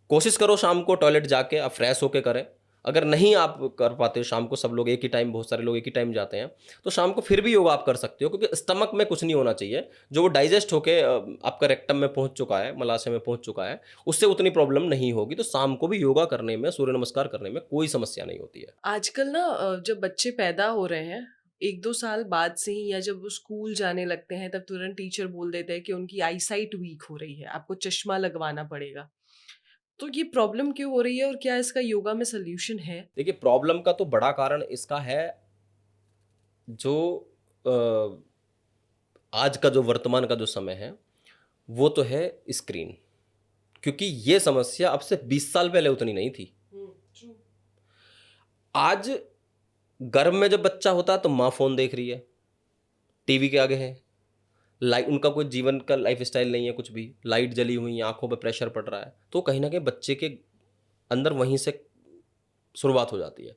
कोशिश करो शाम को टॉयलेट जाके आप फ्रेश होके करें। अगर नहीं आप कर पाते हो शाम को, सब लोग एक ही टाइम, बहुत सारे लोग एक ही टाइम जाते हैं, तो शाम को फिर भी योगा आप कर सकते हो, क्योंकि स्टमक में कुछ नहीं होना चाहिए। जो वो डाइजेस्ट होके आपका रेक्टम में पहुंच चुका है, मलाशय में पहुंच चुका है, उससे उतनी प्रॉब्लम नहीं होगी। तो शाम को भी योगा करने में, सूर्य नमस्कार करने में कोई समस्या नहीं होती है। आजकल ना जब बच्चे पैदा हो रहे हैं 1-2 साल बाद से ही, या जब वो स्कूल जाने लगते हैं, तब तुरंत टीचर बोल देते हैं कि उनकी आईसाइट वीक हो रही है, आपको चश्मा लगवाना पड़ेगा। तो ये प्रॉब्लम क्यों हो रही है और क्या इसका योगा में सॉल्यूशन है? देखिए, प्रॉब्लम का तो बड़ा कारण इसका है, जो अ, आज का जो वर्तमान का जो समय है वो तो है स्क्रीन। क्योंकि ये समस्या अब से 20 साल पहले उतनी नहीं थी। ट्रू। आज गर्भ में जब बच्चा होता है तो माँ फोन देख रही है, टीवी के आगे है, लाइट, उनका कोई जीवन का लाइफ स्टाइल नहीं है कुछ भी, लाइट जली हुई है, आंखों पे प्रेशर पड़ रहा है, तो कहीं ना कहीं बच्चे के अंदर वहीं से शुरुआत हो जाती है।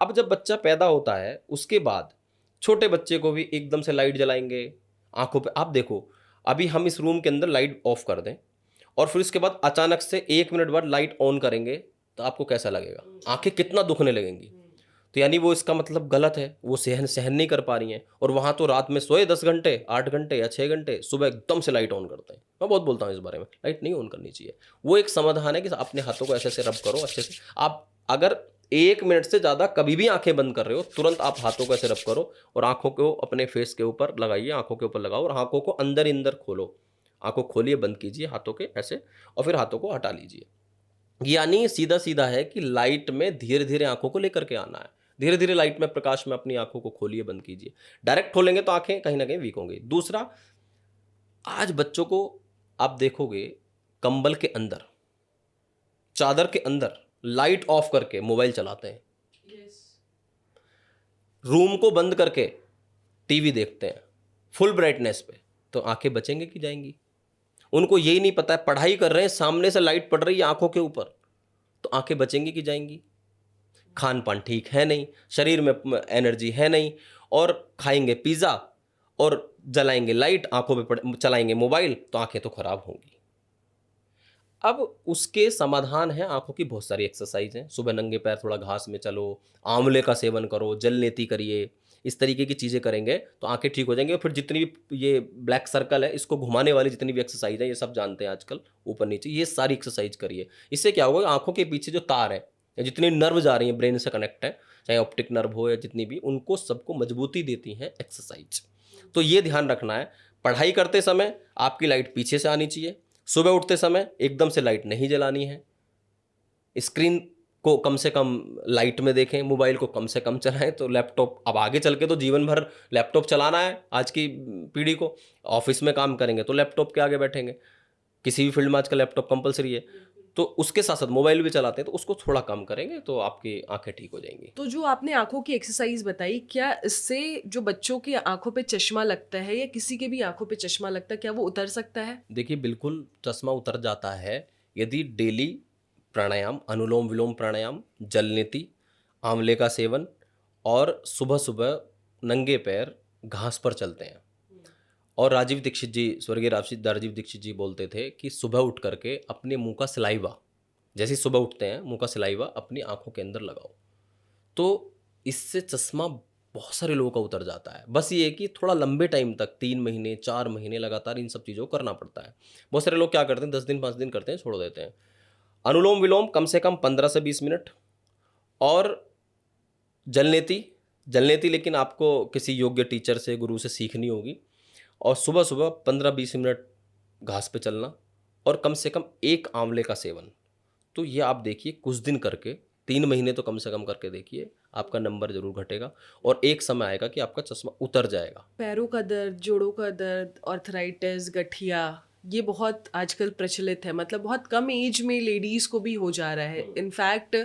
अब जब बच्चा पैदा होता है उसके बाद छोटे बच्चे को भी एकदम से लाइट जलाएंगे आंखों पे। आप देखो, अभी हम इस रूम के अंदर लाइट ऑफ कर दें और फिर उसके बाद अचानक से 1 मिनट बाद लाइट ऑन करेंगे तो आपको कैसा लगेगा? आंखें कितना दुखने लगेंगी। तो यानी वो इसका मतलब गलत है, वो सहन नहीं कर पा रही हैं। और वहाँ तो रात में सोए 10 घंटे, 8 घंटे या 6 घंटे, सुबह एकदम से लाइट ऑन करते हैं। मैं बहुत बोलता हूँ इस बारे में, लाइट नहीं ऑन करनी चाहिए। वो एक समाधान है कि अपने हाथों को ऐसे ऐसे रब करो अच्छे से। आप अगर 1 मिनट से ज़्यादा कभी भी आंखें बंद कर रहे हो, तुरंत आप हाथों को ऐसे रब करो और आंखों को अपने फेस के ऊपर लगाइए, आंखों के ऊपर लगाओ और आंखों को अंदर ही अंदर खोलो। आंखों खोलिए, बंद कीजिए हाथों के ऐसे, और फिर हाथों को हटा लीजिए। यानी सीधा सीधा है कि लाइट में धीरे धीरे आंखों को लेकर के आना है, धीरे धीरे लाइट में, प्रकाश में अपनी आंखों को खोलिए, बंद कीजिए। डायरेक्ट खोलेंगे तो आंखें कहीं ना कहीं वीक होंगी। दूसरा, आज बच्चों को आप देखोगे कंबल के अंदर, चादर के अंदर लाइट ऑफ करके मोबाइल चलाते हैं, रूम को बंद करके टीवी देखते हैं फुल ब्राइटनेस पे, तो आंखें बचेंगे कि जाएंगी? उनको यही नहीं पता है, पढ़ाई कर रहे हैं, सामने से लाइट पड़ रही है आंखों के ऊपर, तो आंखें बचेंगी कि जाएंगी? खान पान ठीक है नहीं, शरीर में एनर्जी है नहीं, और खाएंगे पिज़्ज़ा और जलाएंगे लाइट, आंखों पे चलाएंगे मोबाइल, तो आंखें तो खराब होंगी। अब उसके समाधान है, आंखों की बहुत सारी एक्सरसाइज हैं। सुबह नंगे पैर थोड़ा घास में चलो, आंवले का सेवन करो, जल नेती करिए, इस तरीके की चीज़ें करेंगे तो आंखें ठीक हो जाएंगी। और फिर जितनी भी ये ब्लैक सर्कल है, इसको घुमाने वाली जितनी भी एक्सरसाइज है, ये सब जानते हैं आजकल, ऊपर नीचे, ये सारी एक्सरसाइज करिए। इससे क्या होगा, आंखों के पीछे जो तार है या जितनी नर्व जा रही हैं ब्रेन से कनेक्ट है, चाहे ऑप्टिक नर्व हो या जितनी भी, उनको सबको मजबूती देती हैं एक्सरसाइज। तो ये ध्यान रखना है, पढ़ाई करते समय आपकी लाइट पीछे से आनी चाहिए, सुबह उठते समय एकदम से लाइट नहीं जलानी है, स्क्रीन को कम से कम लाइट में देखें, मोबाइल को कम से कम चलाएं। तो लैपटॉप, अब आगे चल के तो जीवन भर लैपटॉप चलाना है आज की पीढ़ी को, ऑफिस में काम करेंगे तो लैपटॉप के आगे बैठेंगे, किसी भी फील्ड में आजकल लैपटॉप कंपलसरी है, तो उसके साथ साथ मोबाइल भी चलाते हैं, तो उसको थोड़ा कम करेंगे तो आपकी आंखें ठीक हो जाएंगी। तो जो आपने आंखों की एक्सरसाइज बताई, क्या इससे जो बच्चों की आंखों पे चश्मा लगता है या किसी के भी आंखों पे चश्मा लगता है, क्या वो उतर सकता है? देखिए, बिल्कुल चश्मा उतर जाता है यदि डेली प्राणायाम, अनुलोम विलोम प्राणायाम, जल नीति, आंवले का सेवन और सुबह सुबह नंगे पैर घास पर चलते हैं। और राजीव दीक्षित जी, स्वर्गीय राजीव दीक्षित जी बोलते थे कि सुबह उठ करके अपने मुंह का सिलाइवा, जैसे सुबह उठते हैं मुंह का सिलाइवा अपनी आंखों के अंदर लगाओ, तो इससे चश्मा बहुत सारे लोगों का उतर जाता है। बस ये है कि थोड़ा लंबे टाइम तक, 3 महीने 4 महीने लगातार इन सब चीज़ों को करना पड़ता है। बहुत सारे लोग क्या करते हैं, 10 दिन 5 दिन करते हैं, छोड़ देते हैं। अनुलोम विलोम कम से कम 15 से 20 मिनट, और जलनेती लेकिन आपको किसी योग्य टीचर से, गुरु से सीखनी होगी। और सुबह सुबह 15-20 मिनट घास पे चलना, और कम से कम 1 आंवले का सेवन। तो ये आप देखिए कुछ दिन करके, 3 महीने तो कम से कम करके देखिए, आपका नंबर जरूर घटेगा और एक समय आएगा कि आपका चश्मा उतर जाएगा। पैरों का दर्द, जोड़ों का दर्द, आर्थराइटिस, गठिया, ये बहुत आजकल प्रचलित है। मतलब बहुत कम एज में लेडीज़ को भी हो जा रहा है। इनफैक्ट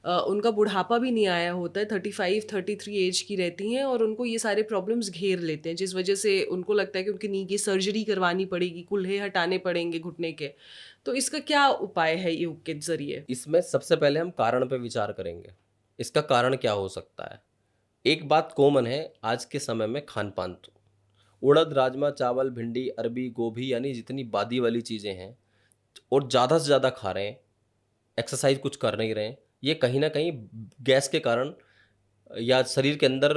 उनका बुढ़ापा भी नहीं आया होता है, 35-33 एज की रहती हैं और उनको ये सारे प्रॉब्लम्स घेर लेते हैं, जिस वजह से उनको लगता है कि उनकी नी की सर्जरी करवानी पड़ेगी, कुल्हे हटाने पड़ेंगे घुटने के। तो इसका क्या उपाय है योग के जरिए? इसमें सबसे पहले हम कारण पे विचार करेंगे, इसका कारण क्या हो सकता है। एक बात कॉमन है आज के समय में, खान पान। तो उड़द, राजमा, चावल, भिंडी, अरबी, गोभी, यानी जितनी बादी वाली चीज़ें हैं, और ज़्यादा से ज़्यादा खा रहे हैं, एक्सरसाइज कुछ कर नहीं रहे हैं, ये कहीं ना कहीं गैस के कारण या शरीर के अंदर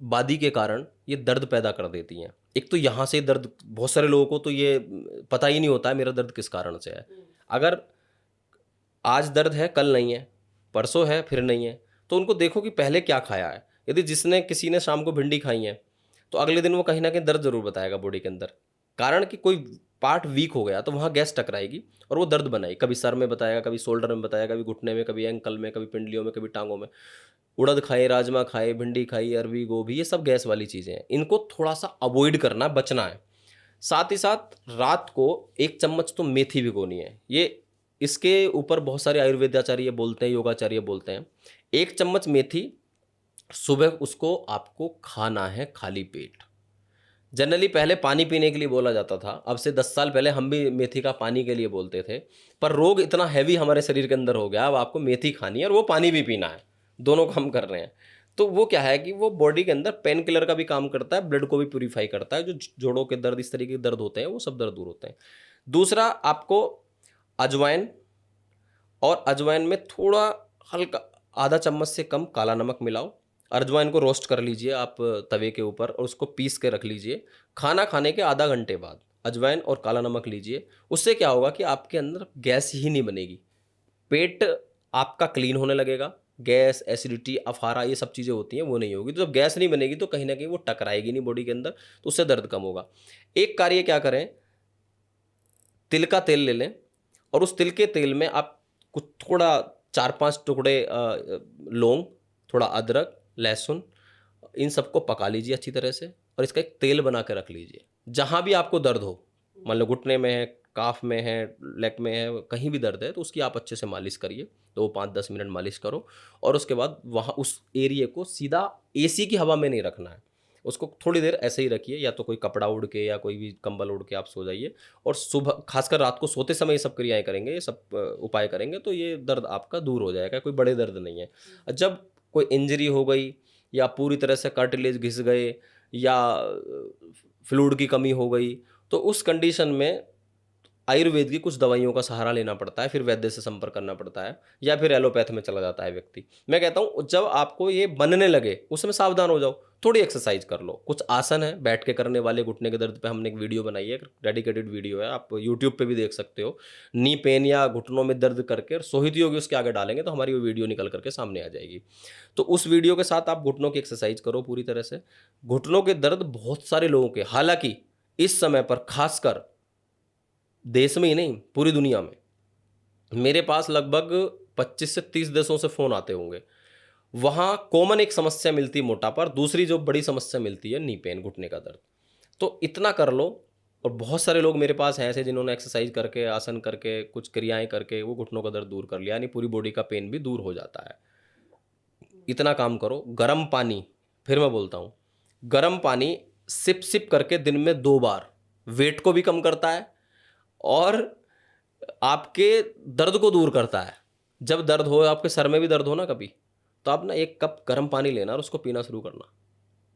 बादी के कारण ये दर्द पैदा कर देती हैं। एक तो यहाँ से दर्द, बहुत सारे लोगों को तो ये पता ही नहीं होता है मेरा दर्द किस कारण से है। अगर आज दर्द है, कल नहीं है, परसों है, फिर नहीं है, तो उनको देखो कि पहले क्या खाया है। यदि किसी ने शाम को भिंडी खाई है, तो अगले दिन वो कहीं ना कहीं दर्द जरूर बताएगा बॉडी के अंदर, कारण कि कोई पार्ट वीक हो गया तो वहाँ गैस टकराएगी और वो दर्द बनाएगी। कभी सर में बताएगा, कभी शोल्डर में बताएगा, कभी घुटने में, कभी एंकल में, कभी पिंडलियों में, कभी टांगों में। उड़द खाए, राजमा खाए, भिंडी खाई, अरबी, गोभी, ये सब गैस वाली चीज़ें हैं, इनको थोड़ा सा अवॉइड करना, बचना है। साथ ही साथ रात को 1 चम्मच तो मेथी भिगोनी है। ये इसके ऊपर बहुत सारे आयुर्वेदाचार्य बोलते हैं, योगाचार्य बोलते हैं। 1 चम्मच मेथी सुबह उसको आपको खाना है खाली पेट। जनरली पहले पानी पीने के लिए बोला जाता था, अब से 10 साल पहले हम भी मेथी का पानी के लिए बोलते थे, पर रोग इतना हैवी हमारे शरीर के अंदर हो गया, अब आपको मेथी खानी है और वो पानी भी पीना है, दोनों काम कर रहे हैं। तो वो क्या है कि वो बॉडी के अंदर पेन किलर का भी काम करता है, ब्लड को भी प्यूरीफाई करता है, जो जोड़ों के दर्द, इस तरीके के दर्द होते हैं, वो सब दर्द दूर होते हैं। दूसरा, आपको अजवाइन, और अजवाइन में थोड़ा हल्का आधा चम्मच से कम काला नमक मिलाओ। अजवाइन को रोस्ट कर लीजिए आप तवे के ऊपर और उसको पीस के रख लीजिए। खाना खाने के आधा घंटे बाद अजवाइन और काला नमक लीजिए। उससे क्या होगा कि आपके अंदर गैस ही नहीं बनेगी, पेट आपका क्लीन होने लगेगा। गैस, एसिडिटी, अफारा, ये सब चीज़ें होती हैं, वो नहीं होगी। तो जब गैस नहीं बनेगी तो कहीं ना कहीं वो टकराएगी नहीं बॉडी के अंदर, तो उससे दर्द कम होगा। एक कार्य क्या करें, तिल का तेल ले लें और उस तिल के तेल में आप कुछ थोड़ा 4-5 टुकड़े लौंग, थोड़ा अदरक, लहसुन, इन सबको पका लीजिए अच्छी तरह से और इसका एक तेल बना के रख लीजिए। जहाँ भी आपको दर्द हो, मान लो घुटने में है, काफ में है, लेग में है, कहीं भी दर्द है तो उसकी आप अच्छे से मालिश करिए। तो 5-10 मिनट मालिश करो और उसके बाद वहाँ उस एरिया को सीधा एसी की हवा में नहीं रखना है, उसको थोड़ी देर ऐसे ही रखिए, या तो कोई कपड़ा उड़ के या कोई भी कंबल उड़ के आप सो जाइए। और सुबह खासकर रात को सोते समय ये सब क्रियाएं करेंगे, ये सब उपाय करेंगे तो ये दर्द आपका दूर हो जाएगा। कोई बड़े दर्द नहीं है। जब कोई इंजरी हो गई या पूरी तरह से कार्टिलेज घिस गए या फ्लूइड की कमी हो गई तो उस कंडीशन में आयुर्वेद की कुछ दवाइयों का सहारा लेना पड़ता है, फिर वैद्य से संपर्क करना पड़ता है या फिर एलोपैथ में चला जाता है व्यक्ति। मैं कहता हूँ जब आपको ये बनने लगे उस समय सावधान हो जाओ, थोड़ी एक्सरसाइज कर लो। कुछ आसन है बैठ के करने वाले घुटने के दर्द पे, हमने एक वीडियो बनाई है, डेडिकेटेड वीडियो है, आप यूट्यूब पे भी देख सकते हो। नी पेन या घुटनों में दर्द करके सोहित होगी उसके आगे डालेंगे तो हमारी वो वीडियो निकल करके सामने आ जाएगी। तो उस वीडियो के साथ आप घुटनों की एक्सरसाइज करो पूरी तरह से। घुटनों के दर्द बहुत सारे लोगों के, हालांकि इस समय पर खासकर देश में ही नहीं पूरी दुनिया में, मेरे पास लगभग 25 से 30 देशों से फ़ोन आते होंगे। वहाँ कॉमन एक समस्या मिलती है मोटापा, और दूसरी जो बड़ी समस्या मिलती है नी पेन, घुटने का दर्द। तो इतना कर लो। और बहुत सारे लोग मेरे पास हैं ऐसे जिन्होंने एक्सरसाइज करके, आसन करके, कुछ क्रियाएं करके वो घुटनों का दर्द दूर कर लिया, यानी पूरी बॉडी का पेन भी दूर हो जाता है। इतना काम करो। गर्म पानी, फिर मैं बोलता हूँ, गर्म पानी सिप सिप करके दिन में 2 बार, वेट को भी कम करता है और आपके दर्द को दूर करता है। जब दर्द हो, आपके सर में भी दर्द हो ना कभी, तो आप ना 1 कप गर्म पानी लेना और उसको पीना शुरू करना,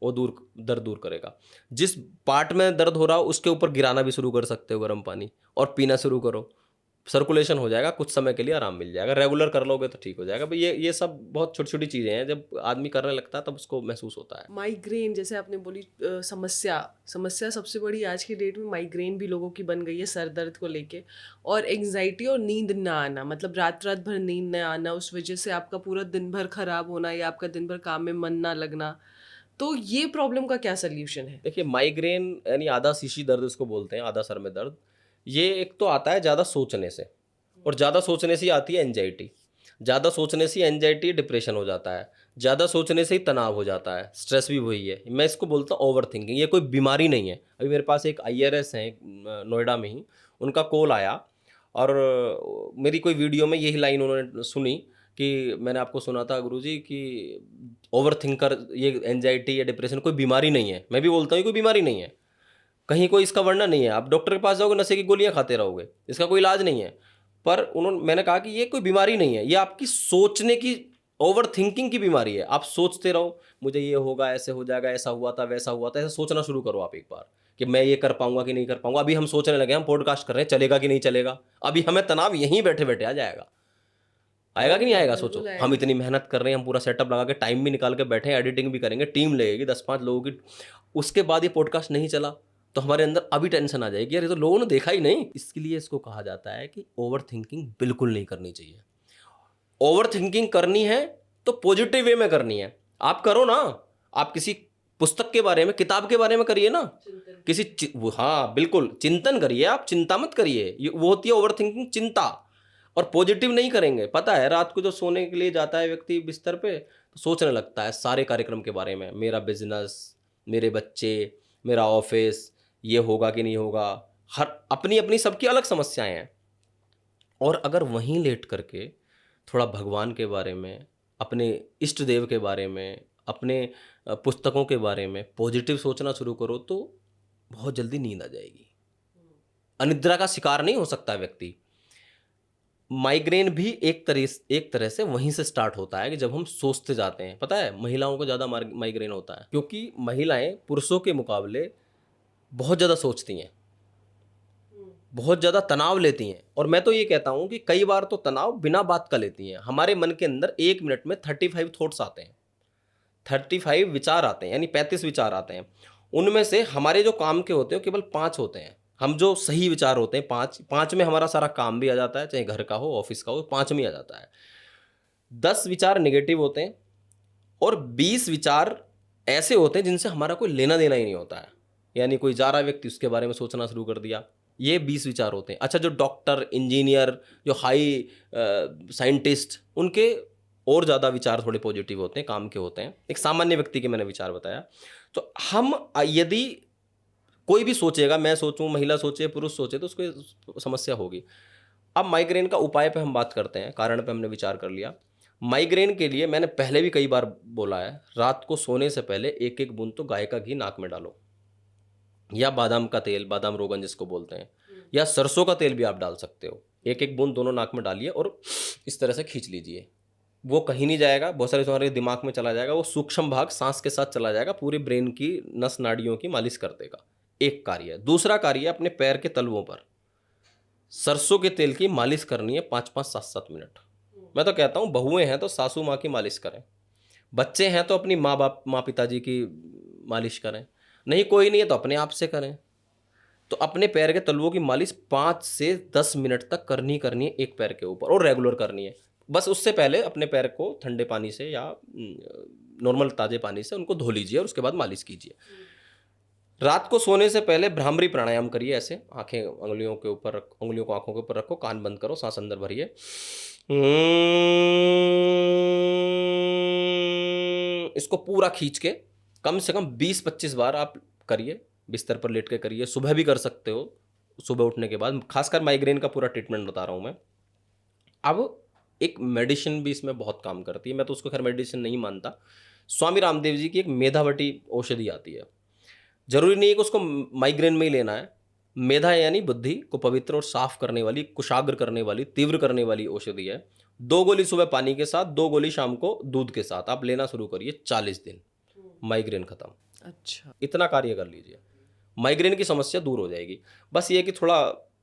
वो दर्द दूर करेगा। जिस पार्ट में दर्द हो रहा हो उसके ऊपर गिराना भी शुरू कर सकते हो गर्म पानी और पीना शुरू करो, सर्कुलेशन हो जाएगा, कुछ समय के लिए आराम मिल जाएगा। रेगुलर कर लोगे तो ठीक हो जाएगा भाई। ये सब बहुत छोटी छोटी चीज़ें हैं, जब आदमी करने लगता है तब उसको महसूस होता है। माइग्रेन जैसे आपने बोली, समस्या सबसे बड़ी आज की डेट में माइग्रेन भी लोगों की बन गई है, सर दर्द को लेके। और एंग्जाइटी और नींद ना आना, मतलब रात रात भर नींद ना आना, उस वजह से आपका पूरा दिन भर खराब होना या आपका दिन भर काम में मन ना लगना। तो ये प्रॉब्लम का क्या सोल्यूशन है? देखिए, माइग्रेन यानी आधा शीशी दर्द इसको बोलते हैं, आधा सर में दर्द। ये एक तो आता है ज़्यादा सोचने से, और ज़्यादा सोचने से ही आती है एंजाइटी। ज़्यादा सोचने से एंजाइटी डिप्रेशन हो जाता है, ज़्यादा सोचने से ही तनाव हो जाता है, स्ट्रेस भी वही है। मैं इसको बोलता हूँ ओवर थिंकिंग। ये कोई बीमारी नहीं है। अभी मेरे पास एक IRS है नोएडा में ही, उनका कॉल आया और मेरी कोई वीडियो में यही लाइन उन्होंने सुनी कि मैंने आपको सुना था गुरुजी कि ओवर थिंकर, ये एंजाइटी या डिप्रेशन कोई बीमारी नहीं है। मैं भी बोलता हूँ कोई बीमारी नहीं है, कहीं कोई इसका वर्णन नहीं है। आप डॉक्टर के पास जाओगे, नशे की गोलियां खाते रहोगे, इसका कोई इलाज नहीं है। पर मैंने कहा कि ये कोई बीमारी नहीं है, ये आपकी सोचने की, ओवर थिंकिंग की बीमारी है। आप सोचते रहो मुझे ये होगा, ऐसे हो जाएगा, ऐसा हुआ था, वैसा हुआ था, ऐसा सोचना शुरू करो आप एक बार कि मैं ये कर पाऊंगा कि नहीं कर पाऊंगा। अभी हम सोचने लगे, हम पॉडकास्ट कर रहे हैं, चलेगा कि नहीं चलेगा। अभी हमें तनाव यहीं बैठे बैठे आ जाएगा, आएगा कि नहीं आएगा? सोचो, हम इतनी मेहनत कर रहे हैं, हम पूरा सेटअप लगा के टाइम भी निकाल के बैठे हैं, एडिटिंग भी करेंगे, टीम लगेगी 10-5 लोगों की। उसके बाद ये पॉडकास्ट नहीं चला तो हमारे अंदर अभी टेंशन आ जाएगी, यार ये तो लोगों ने देखा ही नहीं। इसके लिए इसको कहा जाता है कि ओवर थिंकिंग बिल्कुल नहीं करनी चाहिए। ओवर थिंकिंग करनी है तो पॉजिटिव वे में करनी है। आप करो ना, आप किसी पुस्तक के बारे में, किताब के बारे में करिए ना, हाँ बिल्कुल चिंतन करिए, आप चिंता मत करिए। वो होती है ओवर थिंकिंग, चिंता। और पॉजिटिव नहीं करेंगे, पता है रात को जो सोने के लिए जाता है व्यक्ति बिस्तर पे, तो सोचने लगता है सारे कार्यक्रम के बारे में, मेरा बिजनेस, मेरे बच्चे, मेरा ऑफिस, ये होगा कि नहीं होगा। हर अपनी अपनी सबकी अलग समस्याएं हैं। और अगर वहीं लेट करके थोड़ा भगवान के बारे में, अपने इष्ट देव के बारे में, अपने पुस्तकों के बारे में पॉजिटिव सोचना शुरू करो तो बहुत जल्दी नींद आ जाएगी। अनिद्रा का शिकार नहीं हो सकता व्यक्ति। माइग्रेन भी एक तरह से वहीं से स्टार्ट होता है कि जब हम सोचते जाते हैं। पता है महिलाओं को ज़्यादा माइग्रेन होता है, क्योंकि महिलाएं पुरुषों के मुकाबले बहुत ज़्यादा सोचती हैं, बहुत ज़्यादा तनाव लेती हैं। और मैं तो ये कहता हूँ कि कई बार तो तनाव बिना बात का लेती हैं। हमारे मन के अंदर 1 मिनट में 35 थॉट्स आते हैं, 35 विचार आते हैं, यानी 35 विचार आते हैं। उनमें से हमारे जो काम के होते हैं केवल 5 होते हैं। हम जो सही विचार होते हैं 5 में हमारा सारा काम भी आ जाता है, चाहे घर का हो, ऑफिस का हो, 5 में आ जाता है। 10 विचार नेगेटिव होते हैं और 20 विचार ऐसे होते हैं जिनसे हमारा कोई लेना देना ही नहीं होता है। यानी कोई जा रहा व्यक्ति, उसके बारे में सोचना शुरू कर दिया, ये 20 विचार होते हैं। अच्छा, जो डॉक्टर, इंजीनियर, जो हाई साइंटिस्ट, उनके और ज़्यादा विचार थोड़े पॉजिटिव होते हैं, काम के होते हैं। एक सामान्य व्यक्ति के मैंने विचार बताया। तो हम यदि कोई भी सोचेगा, मैं सोचूं, महिला सोचे, पुरुष सोचे, तो उसको समस्या होगी। अब माइग्रेन का उपाय पे हम बात करते हैं, कारण पे हमने विचार कर लिया। माइग्रेन के लिए मैंने पहले भी कई बार बोला है, रात को सोने से पहले एक एक बूंद तो गाय का घी नाक में डालो, या बादाम का तेल, बादाम रोगन जिसको बोलते हैं, या सरसों का तेल भी आप डाल सकते हो। एक एक बूंद दोनों नाक में डालिए और इस तरह से खींच लीजिए। वो कहीं नहीं जाएगा, बहुत सारे तुम्हारे दिमाग में चला जाएगा, वो सूक्ष्म भाग सांस के साथ चला जाएगा, पूरे ब्रेन की नस नाड़ियों की मालिश कर देगा। एक कार्य है। दूसरा कार्य है, अपने पैर के तलवों पर सरसों के तेल की मालिश करनी है 5-5, 7-7 मिनट। मैं तो कहता हूँ बहुएं हैं तो सासू माँ की मालिश करें, बच्चे हैं तो अपनी माँ पिताजी की मालिश करें, नहीं कोई नहीं है तो अपने आप से करें। तो अपने पैर के तलवों की मालिश 5 से 10 मिनट तक करनी है एक पैर के ऊपर, और रेगुलर करनी है। बस उससे पहले अपने पैर को ठंडे पानी से या नॉर्मल ताज़े पानी से उनको धो लीजिए और उसके बाद मालिश कीजिए। रात को सोने से पहले भ्रामरी प्राणायाम करिए। ऐसे आंखें उंगलियों के ऊपर, उंगलियों को आंखों के ऊपर रखो, कान बंद करो, सांस अंदर भरिए। इसको पूरा खींच के कम से कम 20-25 बार आप करिए। बिस्तर पर लेट के करिए, सुबह भी कर सकते हो, सुबह उठने के बाद। खासकर माइग्रेन का पूरा ट्रीटमेंट बता रहा हूँ मैं। अब एक मेडिसिन भी इसमें बहुत काम करती है, मैं तो उसको खैर मेडिसिन नहीं मानता। स्वामी रामदेव जी की एक मेधावटी औषधि आती है। जरूरी नहीं है कि उसको माइग्रेन में ही लेना है। मेधा यानी बुद्धि को पवित्र और साफ करने वाली, कुशाग्र करने वाली, तीव्र करने वाली औषधि है। 2 गोली सुबह पानी के साथ, 2 गोली शाम को दूध के साथ आप लेना शुरू करिए। 40 दिन माइग्रेन खत्म। अच्छा, इतना कार्य कर लीजिए, माइग्रेन की समस्या दूर हो जाएगी। बस ये कि थोड़ा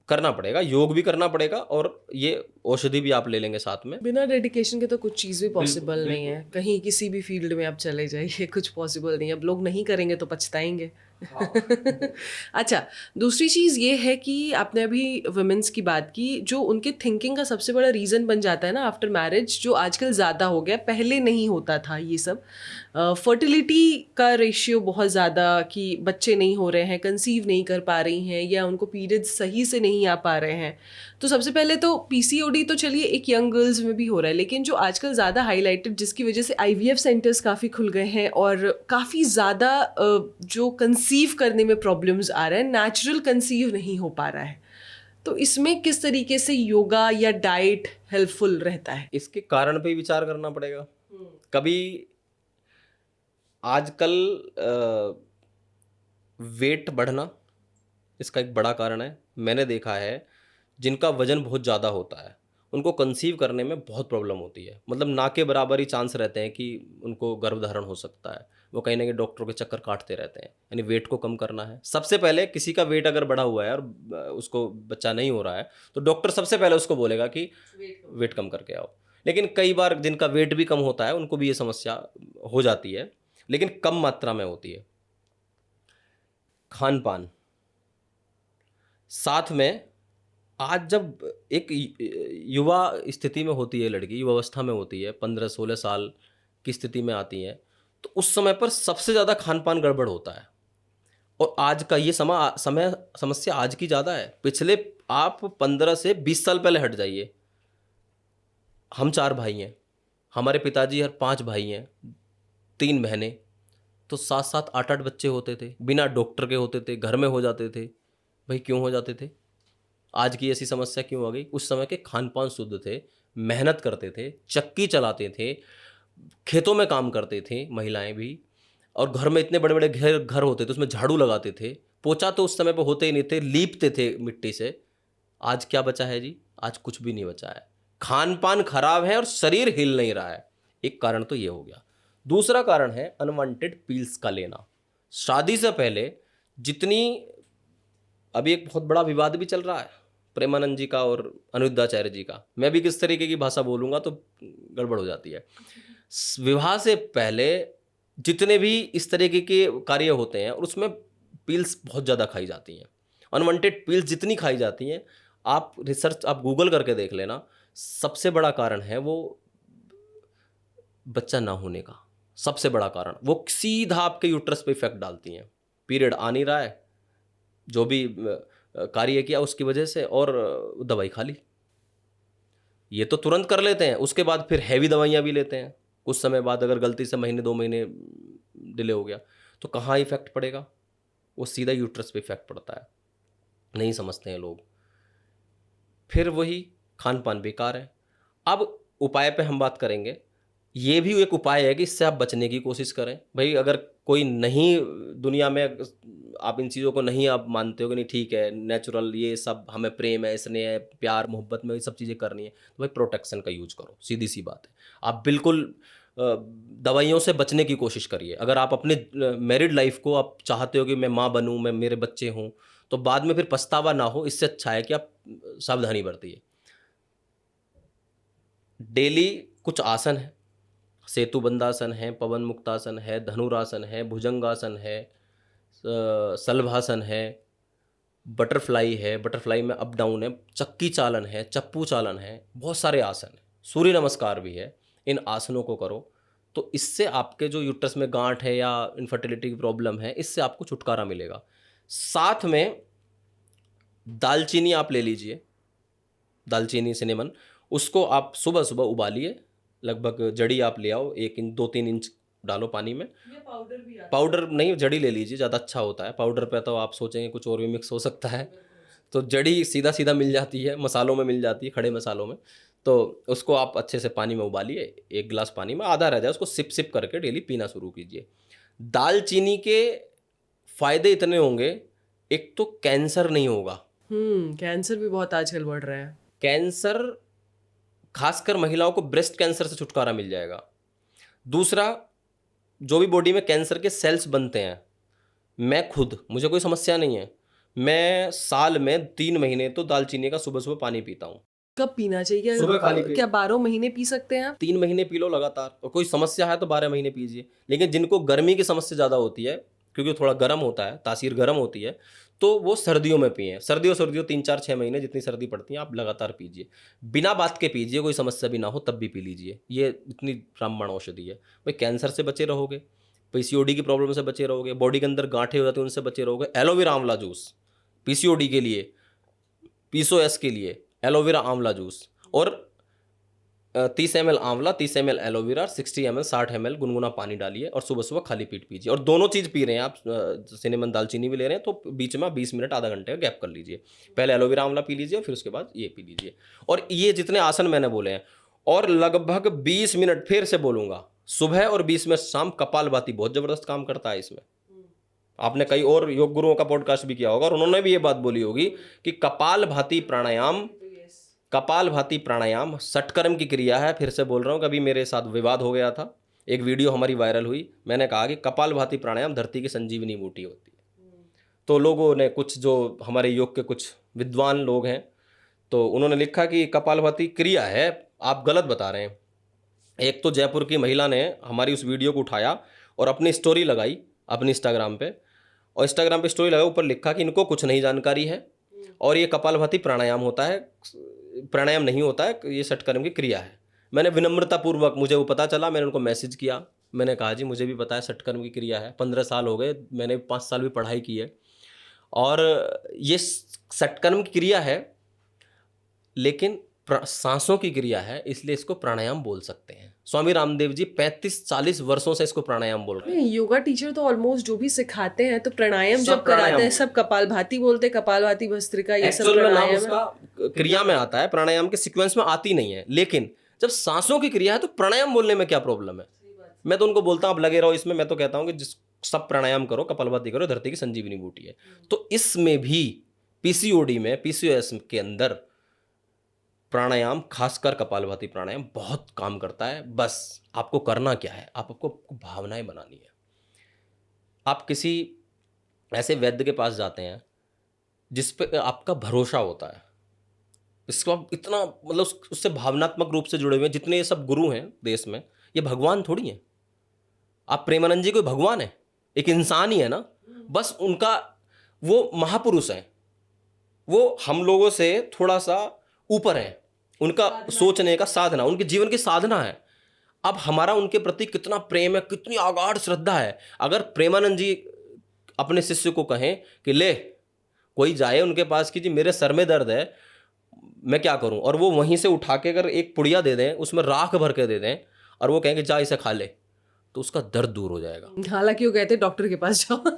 करना पड़ेगा, योग भी करना पड़ेगा, और ये औषधि भी आप ले लेंगे साथ में। बिना डेडिकेशन के तो कुछ चीज़ भी पॉसिबल बिल्कुल, नहीं है। कहीं किसी भी फील्ड में आप चले जाइए, कुछ पॉसिबल नहीं है। अब लोग नहीं करेंगे तो पछताएंगे। अच्छा, दूसरी चीज़ ये है कि आपने अभी वुमेन्स की बात की, जो उनके थिंकिंग का सबसे बड़ा रीज़न बन जाता है ना आफ्टर मैरिज, जो आजकल ज़्यादा हो गया, पहले नहीं होता था ये सब। फर्टिलिटी का रेशियो बहुत ज़्यादा, कि बच्चे नहीं हो रहे हैं, कंसीव नहीं कर पा रही हैं, या उनको पीरियड्स सही से नहीं आ पा रहे हैं। तो सबसे पहले तो पीसीओडी तो चलिए एक यंग गर्ल्स में भी हो रहा है, लेकिन जो आजकल ज़्यादा हाईलाइटेड, जिसकी वजह से आईवीएफ सेंटर्स काफ़ी खुल गए हैं और काफ़ी ज़्यादा जो कंसीव करने में प्रॉब्लम्स आ रहे हैं, नेचुरल कंसीव नहीं हो पा रहा है। तो इसमें किस तरीके से योगा या डाइट हेल्पफुल रहता है? इसके कारण पे विचार करना पड़ेगा। कभी आजकल वेट बढ़ना इसका एक बड़ा कारण है। मैंने देखा है जिनका वजन बहुत ज़्यादा होता है उनको कंसीव करने में बहुत प्रॉब्लम होती है। मतलब ना के बराबर ही चांस रहते हैं कि उनको गर्भधारण हो सकता है। वो कहीं ना कहीं डॉक्टरों के चक्कर काटते रहते हैं। यानी वेट को कम करना है। सबसे पहले किसी का वेट अगर बढ़ा हुआ है और उसको बच्चा नहीं हो रहा है तो डॉक्टर सबसे पहले उसको बोलेगा कि वेट कम करके आओ। लेकिन कई बार जिनका वेट भी कम होता है उनको भी ये समस्या हो जाती है, लेकिन कम मात्रा में होती है। खान पान, साथ में आज जब एक युवा स्थिति में होती है लड़की, युवावस्था में होती है, 15-16 साल की स्थिति में आती है, तो उस समय पर सबसे ज़्यादा खान पान गड़बड़ होता है। और आज का ये समस्या आज की ज़्यादा है। पिछले आप 15 से 20 साल पहले हट जाइए। हम 4 भाई हैं, हमारे पिताजी हर 5 भाई हैं, 3 बहनें, तो 7-7, 8-8 बच्चे होते थे, बिना डॉक्टर के होते थे, घर में हो जाते थे। भाई क्यों हो जाते थे? आज की ऐसी समस्या क्यों आ गई? उस समय के खान पान शुद्ध थे, मेहनत करते थे, चक्की चलाते थे, खेतों में काम करते थे महिलाएं भी, और घर में इतने बड़े बड़े घर होते थे, उसमें झाड़ू लगाते थे, पोछा तो उस समय पर होते ही नहीं थे, लीपते थे मिट्टी से। आज क्या बचा है जी? आज कुछ भी नहीं बचा है। खान पान खराब है और शरीर हिल नहीं रहा है। एक कारण तो ये हो गया। दूसरा कारण है अनवांटेड पील्स का लेना। शादी से पहले जितनी, अभी एक बहुत बड़ा विवाद भी चल रहा है प्रेमानंद जी का और अनिरुद्धाचार्य जी का। मैं भी किस तरीके की भाषा बोलूँगा तो गड़बड़ हो जाती है। विवाह से पहले जितने भी इस तरीके के कार्य होते हैं और उसमें पील्स बहुत ज़्यादा खाई जाती हैं। अनवांटेड पील्स जितनी खाई जाती हैं, आप रिसर्च, आप गूगल करके देख लेना, सबसे बड़ा कारण है वो बच्चा ना होने का। सबसे बड़ा कारण वो सीधा आपके यूट्रस पे इफेक्ट डालती हैं। पीरियड आ नहीं रहा है, जो भी कार्य किया उसकी वजह से, और दवाई खा ली। ये तो तुरंत कर लेते हैं, उसके बाद फिर हैवी दवाइयाँ भी लेते हैं। कुछ समय बाद अगर गलती से महीने 2 महीने डिले हो गया तो कहाँ इफेक्ट पड़ेगा? वो सीधा यूट्रस पे इफेक्ट पड़ता है। नहीं समझते हैं लोग। फिर वही खान पान बेकार है। अब उपाय पे हम बात करेंगे। ये भी एक उपाय है कि इससे आप बचने की कोशिश करें। भाई अगर कोई नहीं दुनिया में, आप इन चीज़ों को नहीं आप मानते हो कि नहीं ठीक है नेचुरल ये सब हमें प्रेम है, स्नेह है, प्यार मोहब्बत में ये सब चीज़ें करनी है, तो भाई प्रोटेक्शन का यूज करो, सीधी सी बात है। आप बिल्कुल दवाइयों से बचने की कोशिश करिए। अगर आप अपने मैरिड लाइफ को आप चाहते हो कि मैं माँ बनूँ, मैं मेरे बच्चे हों, तो बाद में फिर पछतावा ना हो, इससे अच्छा है कि आप सावधानी बरतिए। डेली कुछ आसन है, सेतु बंधासन है, पवन मुक्तासन है, धनुरासन है, भुजंगासन है, सलभासन है, बटरफ्लाई है, बटरफ्लाई में अप डाउन है, चक्की चालन है, चप्पू चालन है, बहुत सारे आसन है, सूर्य नमस्कार भी है। इन आसनों को करो तो इससे आपके जो यूट्रस में गांठ है या इनफर्टिलिटी की प्रॉब्लम है, इससे आपको छुटकारा मिलेगा। साथ में दालचीनी आप ले लीजिए, दालचीनी सिनेमन, उसको आप सुबह सुबह उबालिए, लगभग जड़ी आप ले आओ, 1 इंच 2-3 इंच डालो पानी में। पाउडर भी आता पाउडर नहीं, जड़ी ले लीजिए, ज़्यादा अच्छा होता है। पाउडर पे तो आप सोचेंगे कुछ और भी मिक्स हो सकता है, तो जड़ी सीधा सीधा मिल जाती है, मसालों में मिल जाती है, खड़े मसालों में। तो उसको आप अच्छे से पानी में उबालिए, 1 गिलास पानी में आधा रह जाए उसको सिप सिप करके डेली पीना शुरू कीजिए। दालचीनी के फायदे इतने होंगे, एक तो कैंसर नहीं होगा। कैंसर भी बहुत आजकल बढ़ रहा है। कैंसर खासकर महिलाओं को ब्रेस्ट कैंसर से छुटकारा मिल जाएगा। दूसरा, जो भी बॉडी में कैंसर के सेल्स बनते हैं, मैं खुद, मुझे कोई समस्या नहीं है, मैं साल में 3 महीने तो दालचीनी का सुबह सुबह पानी पीता हूँ। कब पीना चाहिए? सुबह खाली पेट। क्या 12 महीने पी सकते हैं आप? 3 महीने पी लो लगातार, और कोई समस्या है तो 12 महीने पीजिए। लेकिन जिनको गर्मी की समस्या ज़्यादा होती है, क्योंकि थोड़ा गर्म होता है, तासीर गर्म होती है, तो वो सर्दियों में पिए। सर्दियों 3-4-6 महीने जितनी सर्दी पड़ती है आप लगातार पीजिए, बिना बात के पीजिए, कोई समस्या भी ना हो तब भी पी लीजिए। ये इतनी रामबाण औषधि है। भाई कैंसर से बचे रहोगे, पीसीओडी की प्रॉब्लम से बचे रहोगे, बॉडी के अंदर गांठें हो जाती हैं उनसे बचे रहोगे। एलोवेरा आंवला जूस पीसीओडी के लिए, पीसीओएस के लिए एलोवेरा आंवला जूस, और 30 ml आंवला, 30 ml एलोवेरा, 60 ml 60 ml गुनगुना पानी डालिए और सुबह सुबह खाली पेट पीजिए। और दोनों चीज़ पी रहे हैं आप, सिनेमन दालचीनी भी ले रहे हैं, तो बीच में 20 मिनट आधा घंटे का गैप कर लीजिए। पहले एलोवेरा आंवला पी लीजिए और फिर उसके बाद ये पी लीजिए। और ये जितने आसन मैंने बोले हैं, और लगभग 20 मिनट फिर से बोलूँगा, सुबह और 20 मिनट शाम कपालभाति बहुत ज़बरदस्त काम करता है इसमें। आपने कई और योग गुरुओं का पॉडकास्ट भी किया होगा और उन्होंने भी ये बात बोली होगी कि कपालभाति प्राणायाम षटकर्म की क्रिया है। फिर से बोल रहा हूँ, कभी मेरे साथ विवाद हो गया था, एक वीडियो हमारी वायरल हुई, मैंने कहा कि कपालभाति प्राणायाम धरती की संजीवनी बूटी होती है। तो लोगों ने, कुछ जो हमारे योग के कुछ विद्वान लोग हैं, तो उन्होंने लिखा कि कपालभाति क्रिया है, आप गलत बता रहे हैं। एक तो जयपुर की महिला ने हमारी उस वीडियो को उठाया और अपनी स्टोरी लगाई अपनी इंस्टाग्राम पे, और इंस्टाग्राम पे स्टोरी लगाई, ऊपर लिखा कि इनको कुछ नहीं जानकारी है और ये कपालभाति प्राणायाम होता है, प्राणायाम नहीं होता है, ये षटकर्म की क्रिया है। मैंने विनम्रतापूर्वक, मुझे वो पता चला, मैंने उनको मैसेज किया, मैंने कहा जी मुझे भी पता है षटकर्म की क्रिया है, 15 साल हो गए, मैंने 5 साल भी पढ़ाई की है, और ये षटकर्म की क्रिया है, लेकिन सांसों की क्रिया है, इसलिए इसको प्राणायाम बोल सकते हैं। स्वामी रामदेव जी 35-40 वर्षों से इसको प्राणायाम बोल रहे हैं। योगा टीचर तो ऑलमोस्ट जो भी सिखाते हैं, तो प्राणायाम सब जब प्राणायाम कराते हैं सब कपालभाति बोलते हैं, कपालभाति भस्त्रिका, ये सब एक्चुअल में नाम प्राणायाम है। उसका क्रिया में आता है, प्राणायाम के सीक्वेंस में आती नहीं है। लेकिन जब सांसों की क्रिया है तो प्राणायाम बोलने में क्या प्रॉब्लम है? मैं तो उनको बोलता हूँ आप लगे रहो इसमें। मैं तो कहता हूँ कि जिस सब प्राणायाम करो, कपालभाति करो, धरती की संजीवनी बूटी है। तो इसमें भी पीसीओडी में, पीसीओएस के अंदर प्राणायाम, खासकर कपालभाति प्राणायाम बहुत काम करता है। बस आपको करना क्या है, आपको भावनाएं बनानी है। आप किसी ऐसे वैद्य के पास जाते हैं जिस पे आपका भरोसा होता है, इसको आप इतना, मतलब उससे भावनात्मक रूप से जुड़े हुए हैं। जितने ये सब गुरु हैं देश में, ये भगवान थोड़ी हैं। आप प्रेमानंद जी कोई भगवान है? एक इंसान ही है ना। बस उनका, वो महापुरुष हैं, वो हम लोगों से थोड़ा सा ऊपर है, उनका सोचने का साधना, उनके जीवन की साधना है। अब हमारा उनके प्रति कितना प्रेम है, कितनी आगाढ़ श्रद्धा है। अगर प्रेमानंद जी अपने शिष्य को कहें कि ले कोई जाए उनके पास कि जी मेरे सर में दर्द है, मैं क्या करूं, और वो वहीं से उठा के अगर एक पुड़िया दे दें, उसमें राख भर के दे दें और वो कहेंगे जा इसे खा ले, तो उसका दर्द दूर हो जाएगा। हालांकि वो कहते हैं डॉक्टर के पास जाओ।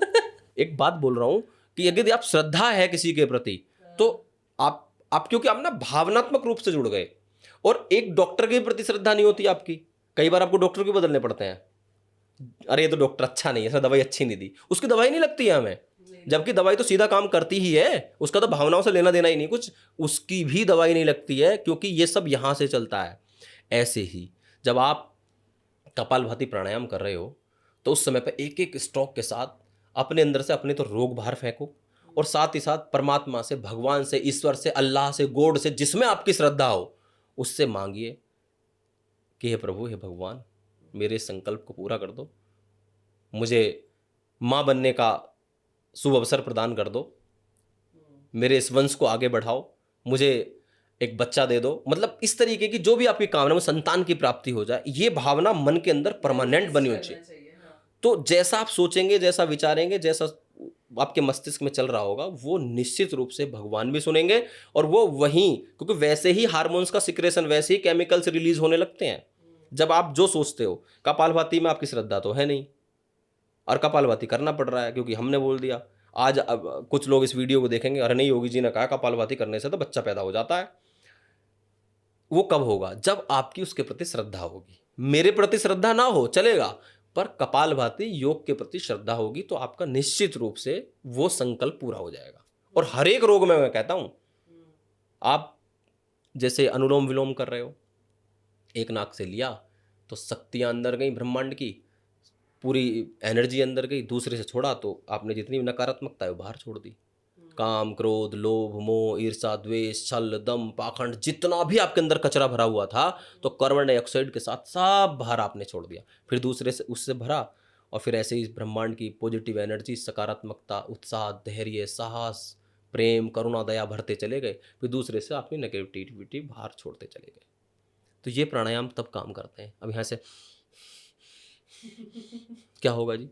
एक बात बोल रहा हूं कि यदि आप श्रद्धा है किसी के प्रति, तो आप क्योंकि आप ना भावनात्मक रूप से जुड़ गए, और एक डॉक्टर के प्रति श्रद्धा नहीं होती आपकी, कई बार आपको डॉक्टर क्यों बदलने पड़ते हैं, अरे ये तो डॉक्टर अच्छा नहीं है, इसने दवाई अच्छी नहीं दी, उसकी दवाई नहीं लगती है हमें, जबकि दवाई तो सीधा काम करती ही है, उसका तो भावनाओं से लेना देना ही नहीं कुछ, उसकी भी दवाई नहीं लगती है, क्योंकि ये सब यहाँ से चलता है। ऐसे ही जब आप कपालभाति प्राणायाम कर रहे हो, तो उस समय पर एक एक स्ट्रोक के साथ अपने अंदर से अपने तो रोग बाहर फेंको, और साथ ही साथ परमात्मा से, भगवान से, ईश्वर से, अल्लाह से, गॉड से, जिसमें आपकी श्रद्धा हो, उससे मांगिए कि हे प्रभु, हे भगवान, मेरे संकल्प को पूरा कर दो, मुझे माँ बनने का शुभ अवसर प्रदान कर दो, मेरे इस वंश को आगे बढ़ाओ, मुझे एक बच्चा दे दो, मतलब इस तरीके की जो भी आपकी कामना, वो संतान की प्राप्ति हो जाए, ये भावना मन के अंदर परमानेंट बनी होनी चाहिए। तो जैसा आप सोचेंगे, जैसा विचारेंगे, जैसा आपके मस्तिष्क में चल रहा होगा, वो निश्चित रूप से भगवान भी सुनेंगे, और वो वहीं, क्योंकि वैसे ही हार्मोन्स का सिक्रेशन, वैसे ही केमिकल्स रिलीज होने लगते हैं जब आप जो सोचते हो। कपालभाति में आपकी श्रद्धा तो है नहीं, और कपालभाति करना पड़ रहा है क्योंकि हमने बोल दिया। आज अब कुछ लोग इस वीडियो को देखेंगे, अरे नहीं, योगी जी ने कहा कपालभाति करने से तो बच्चा पैदा हो जाता है। वो कब होगा? जब आपकी उसके प्रति श्रद्धा होगी। मेरे प्रति श्रद्धा ना हो चलेगा, पर कपालभाति योग के प्रति श्रद्धा होगी तो आपका निश्चित रूप से वो संकल्प पूरा हो जाएगा। और हर एक रोग में मैं कहता हूं, आप जैसे अनुलोम विलोम कर रहे हो, एक नाक से लिया तो शक्तियां अंदर गई, ब्रह्मांड की पूरी एनर्जी अंदर गई, दूसरे से छोड़ा तो आपने जितनी नकारात्मकता है वो बाहर छोड़ दी। काम, क्रोध, लोभ, मोह, ईर्षा, द्वेष, छल, दम, पाखंड, जितना भी आपके अंदर कचरा भरा हुआ था, तो कार्बन डाइऑक्साइड के साथ सब बाहर आपने छोड़ दिया। फिर दूसरे से उससे भरा, और फिर ऐसे ही ब्रह्मांड की पॉजिटिव एनर्जी, सकारात्मकता, उत्साह, धैर्य, साहस, प्रेम, करुणा, दया भरते चले गए। फिर दूसरे से आपकी नेगेटिविटी बाहर छोड़ते चले गए। तो ये प्राणायाम तब काम करते हैं। अब यहाँ से क्या होगा जी?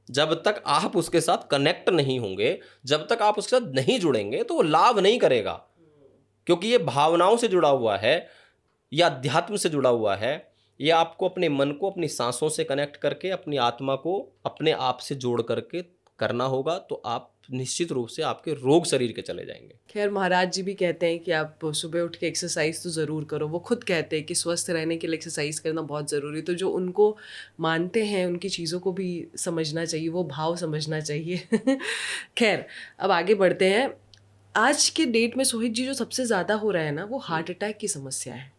जब तक आप उसके साथ कनेक्ट नहीं होंगे, जब तक आप उसके साथ नहीं जुड़ेंगे, तो वो लाभ नहीं करेगा, क्योंकि ये भावनाओं से जुड़ा हुआ है, या अध्यात्म से जुड़ा हुआ है, या आपको अपने मन को अपनी सांसों से कनेक्ट करके, अपनी आत्मा को अपने आप से जोड़ करके करना होगा। तो आप निश्चित रूप से आपके रोग शरीर के चले जाएंगे। खैर, महाराज जी भी कहते हैं कि आप सुबह उठ के एक्सरसाइज तो ज़रूर करो। वो खुद कहते हैं कि स्वस्थ रहने के लिए एक्सरसाइज करना बहुत ज़रूरी। तो जो उनको मानते हैं, उनकी चीज़ों को भी समझना चाहिए, वो भाव समझना चाहिए। खैर, अब आगे बढ़ते हैं। आज के डेट में सोहित जी, जो सबसे ज़्यादा हो रहा है ना, वो हार्ट अटैक की समस्या है।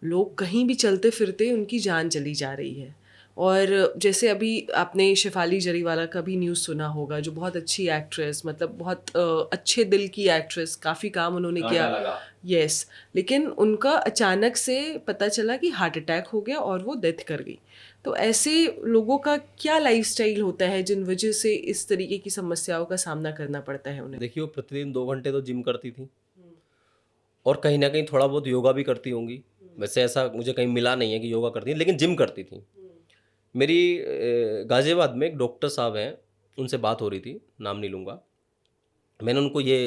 लोग कहीं भी चलते फिरते उनकी जान चली जा रही है। और जैसे अभी आपने शेफाली जरीवाला का भी न्यूज़ सुना होगा, जो बहुत अच्छी एक्ट्रेस, मतलब बहुत अच्छे दिल की एक्ट्रेस, काफ़ी काम उन्होंने किया। यस, लेकिन उनका अचानक से पता चला कि हार्ट अटैक हो गया और वो डेथ कर गई। तो ऐसे लोगों का क्या लाइफस्टाइल होता है जिन वजह से इस तरीके की समस्याओं का सामना करना पड़ता है उन्हें? देखिए, वो प्रतिदिन 2 घंटे तो जिम करती थी, और कहीं ना कहीं थोड़ा बहुत योगा भी करती होंगी। वैसे ऐसा मुझे कहीं मिला नहीं है कि योगा करती थी, लेकिन जिम करती थी। मेरी गाजियाबाद में एक डॉक्टर साहब हैं, उनसे बात हो रही थी, नाम नहीं लूँगा। मैंने उनको ये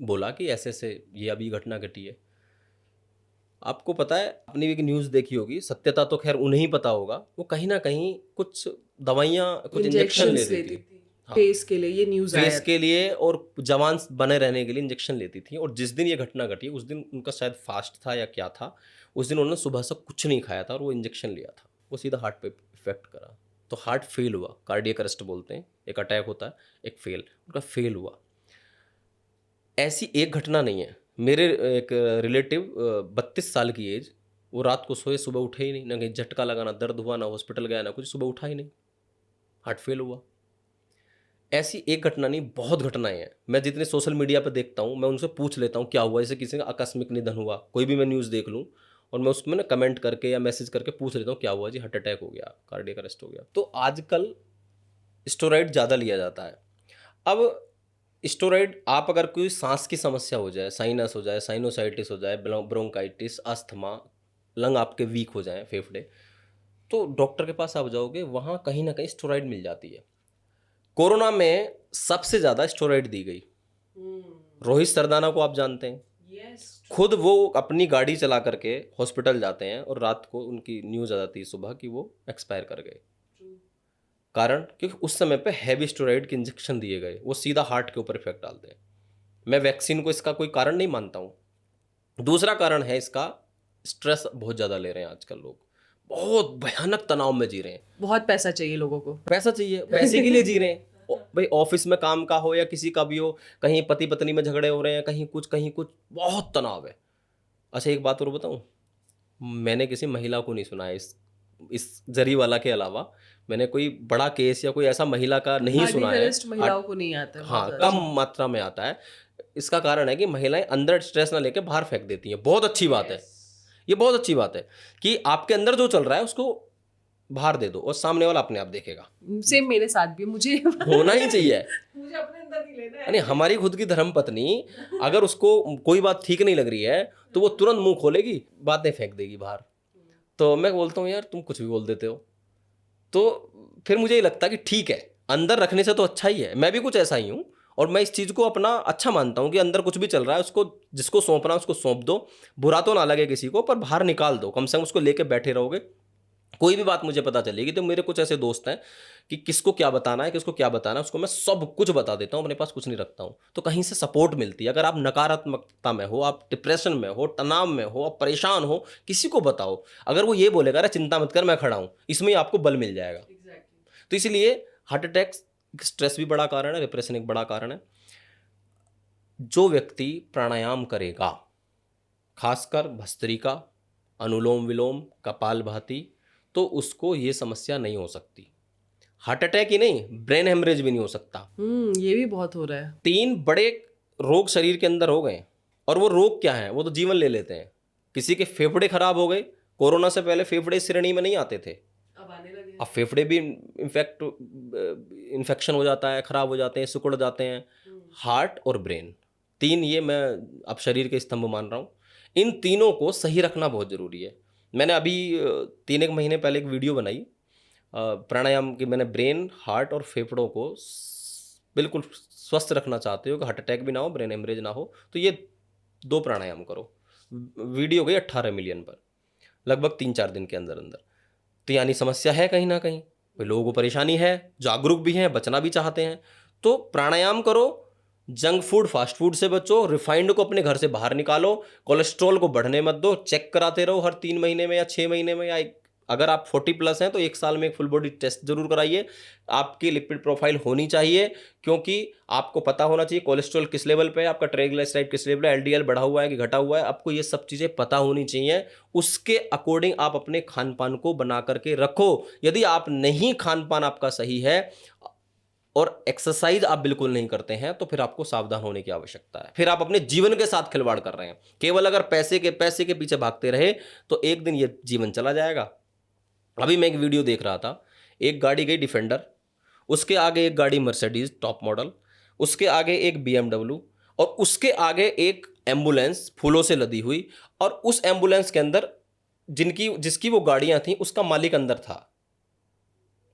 बोला कि ऐसे ऐसे ये अभी घटना घटी है। आपको पता है, आपने भी एक न्यूज़ देखी होगी, सत्यता तो खैर उन्हें ही पता होगा, वो कहीं ना कहीं कुछ दवाइयाँ, कुछ इंजेक्शन लेती थी फेस के लिए। ये न्यूज़ आया फेस के लिए और जवान बने रहने के लिए इंजेक्शन लेती थी। और जिस दिन ये घटना घटी, उस दिन उनका शायद फास्ट था या क्या था, उस दिन उन्होंने सुबह से कुछ नहीं खाया था और वो इंजेक्शन लिया था। वो सीधा हार्ट पे इफेक्ट करा, तो हार्ट फेल हुआ। कार्डियक अरेस्ट बोलते हैं, एक अटैक होता है, एक फेल, उनका फेल हुआ। ऐसी एक घटना नहीं है। मेरे एक रिलेटिव 32 साल की एज, वो रात को सोए, सुबह उठे ही नहीं, ना कहीं झटका लगा, ना दर्द हुआ, ना हॉस्पिटल गया, ना कुछ, सुबह उठा ही नहीं, हार्ट फेल हुआ। ऐसी एक घटना नहीं, बहुत घटनाएं हैं। मैं जितने सोशल मीडिया पर देखता हूँ, मैं उनसे पूछ लेता हूँ क्या हुआ। जैसे किसी का आकस्मिक निधन हुआ, कोई भी मैं न्यूज़ देख लूँ, और मैं उसमें ना कमेंट करके या मैसेज करके पूछ लेता हूँ क्या हुआ जी, हार्ट अटैक हो गया, कार्डियक अरेस्ट हो गया। तो आजकल स्टेरॉइड ज़्यादा लिया जाता है। अब स्टेरॉइड, आप अगर कोई सांस की समस्या हो जाए, साइनस हो जाए, साइनोसाइटिस हो जाए, ब्रोंकाइटिस, अस्थमा, लंग आपके वीक हो जाए, फेफड़े, तो डॉक्टर के पास आप जाओगे, वहाँ कहीं ना कहीं स्टेरॉइड मिल जाती है। कोरोना में सबसे ज़्यादा स्टेरॉइड दी गई। रोहित सरदाना को आप जानते हैं, खुद वो अपनी गाड़ी चला करके हॉस्पिटल जाते हैं और रात को उनकी न्यूज़ आ जाती है सुबह कि वो एक्सपायर कर गए। कारण क्योंकि उस समय पे हैवी स्टेरॉइड के इंजेक्शन दिए गए, वो सीधा हार्ट के ऊपर इफेक्ट डालते हैं। मैं वैक्सीन को इसका कोई कारण नहीं मानता हूँ। दूसरा कारण है इसका, स्ट्रेस बहुत ज़्यादा ले रहे हैं आजकल लोग, बहुत भयानक तनाव में जी रहे हैं। बहुत पैसा चाहिए लोगों को। पैसा चाहिए, पैसे के लिए जी रहे हैं। भाई ऑफिस में काम का हो या किसी का भी हो, कहीं पति पत्नी में झगड़े हो रहे हैं, कहीं कुछ, बहुत तनाव है। अच्छा एक बात और बताऊं, मैंने किसी महिला को नहीं सुना है इस जरीवाला के अलावा, मैंने कोई बड़ा केस या कोई ऐसा महिला का नहीं सुना है। महिलाओं को नहीं आता है, हाँ, कम मात्रा में आता है। इसका कारण है कि महिलाएं अंदर स्ट्रेस ना लेके बाहर फेंक देती हैं। बहुत अच्छी बात है, ये बहुत अच्छी बात है कि आपके अंदर जो चल रहा है उसको बाहर दे दो और सामने वाला अपने आप देखेगा। सेम मेरे साथ भी, मुझे होना ही चाहिए। मुझे अपने अंदर नहीं लेना है। यानी हमारी खुद की धर्मपत्नी अगर उसको कोई बात ठीक नहीं लग रही है तो वो तुरंत मुंह खोलेगी, बातें फेंक देगी बाहर। तो मैं बोलता हूँ यार तुम कुछ भी बोल देते हो। तो फिर मुझे ये लगता है कि ठीक है, अंदर रखने से तो अच्छा ही है। मैं भी कुछ ऐसा ही हूँ और मैं इस चीज़ को अपना अच्छा मानता हूँ कि अंदर कुछ भी चल रहा है उसको, जिसको सौंपना उसको सौंप दो, बुरा तो ना लगे किसी को, पर बाहर निकाल दो। कम से कम उसको लेके बैठे रहोगे, कोई भी बात मुझे पता चलेगी। तो मेरे कुछ ऐसे दोस्त हैं कि किसको क्या बताना है, किसको क्या बताना है, उसको मैं सब कुछ बता देता हूँ, अपने पास कुछ नहीं रखता हूँ। तो कहीं से सपोर्ट मिलती है। अगर आप नकारात्मकता में हो, आप डिप्रेशन में हो, तनाव में हो, आप परेशान हो, किसी को बताओ। अगर वो ये बोलेगा अरे चिंता मत कर मैं खड़ा हूँ, इसमें आपको बल मिल जाएगा। तो इसलिए हार्ट अटैक, स्ट्रेस भी बड़ा कारण है, डिप्रेशन एक बड़ा कारण है। जो व्यक्ति प्राणायाम करेगा, खासकर भस्त्रिका, अनुलोम विलोम, कपालभाति, तो उसको ये समस्या नहीं हो सकती। हार्ट अटैक ही नहीं, ब्रेन हेमरेज भी नहीं हो सकता। ये भी बहुत हो रहा है। 3 बड़े रोग शरीर के अंदर हो गए, और वो रोग क्या है, वो तो जीवन ले लेते हैं। किसी के फेफड़े खराब हो गए, कोरोना से पहले फेफड़े इस श्रेणी में नहीं आते थे, अब आने लगे। अब फेफड़े भी इन्फेक्शन हो जाता है, खराब हो जाते हैं, सिकुड़ जाते हैं। हार्ट और ब्रेन, 3 ये मैं अब शरीर के स्तंभ मान रहा हूँ। इन तीनों को सही रखना बहुत ज़रूरी है। मैंने अभी 3-1 महीने पहले एक वीडियो बनाई प्राणायाम की। मैंने ब्रेन, हार्ट और फेफड़ों को बिल्कुल स्वस्थ रखना चाहते हो कि हार्ट अटैक भी ना हो, ब्रेन हेमरेज ना हो, तो ये 2 प्राणायाम करो। वीडियो गई 18 मिलियन पर, लगभग 3-4 दिन के अंदर अंदर। तो यानी समस्या है कहीं ना कहीं, लोगों को परेशानी है, जागरूक भी हैं, बचना भी चाहते हैं। तो प्राणायाम करो, जंक फूड फास्ट फूड से बचो, रिफाइंड को अपने घर से बाहर निकालो, कोलेस्ट्रॉल को बढ़ने मत दो, चेक कराते रहो हर 3 महीने में या 6 महीने में, या अगर आप 40+ हैं तो 1 साल में एक फुल बॉडी टेस्ट जरूर कराइए। आपकी लिपिड प्रोफाइल होनी चाहिए, क्योंकि आपको पता होना चाहिए कोलेस्ट्रॉल किस लेवल पे है, आपका ट्राइग्लिसराइड किस लेवल है, एलडीएल बढ़ा हुआ है कि घटा हुआ है, आपको ये सब चीज़ें पता होनी चाहिए। उसके अकॉर्डिंग आप अपने खान पान को बना करके रखो। यदि आप नहीं, खान पान आपका सही है और एक्सरसाइज आप बिल्कुल नहीं करते हैं, तो फिर आपको सावधान होने की आवश्यकता है। फिर आप अपने जीवन के साथ खिलवाड़ कर रहे हैं। केवल अगर पैसे के पीछे भागते रहे तो एक दिन ये जीवन चला जाएगा। अभी मैं एक वीडियो देख रहा था, एक गाड़ी गई डिफेंडर, उसके आगे एक गाड़ी मर्सिडीज टॉप मॉडल, उसके आगे एक BMW, और उसके आगे एक एम्बुलेंस फूलों से लदी हुई, और उस एम्बुलेंस के अंदर जिसकी वो गाड़ियां थी उसका मालिक अंदर था।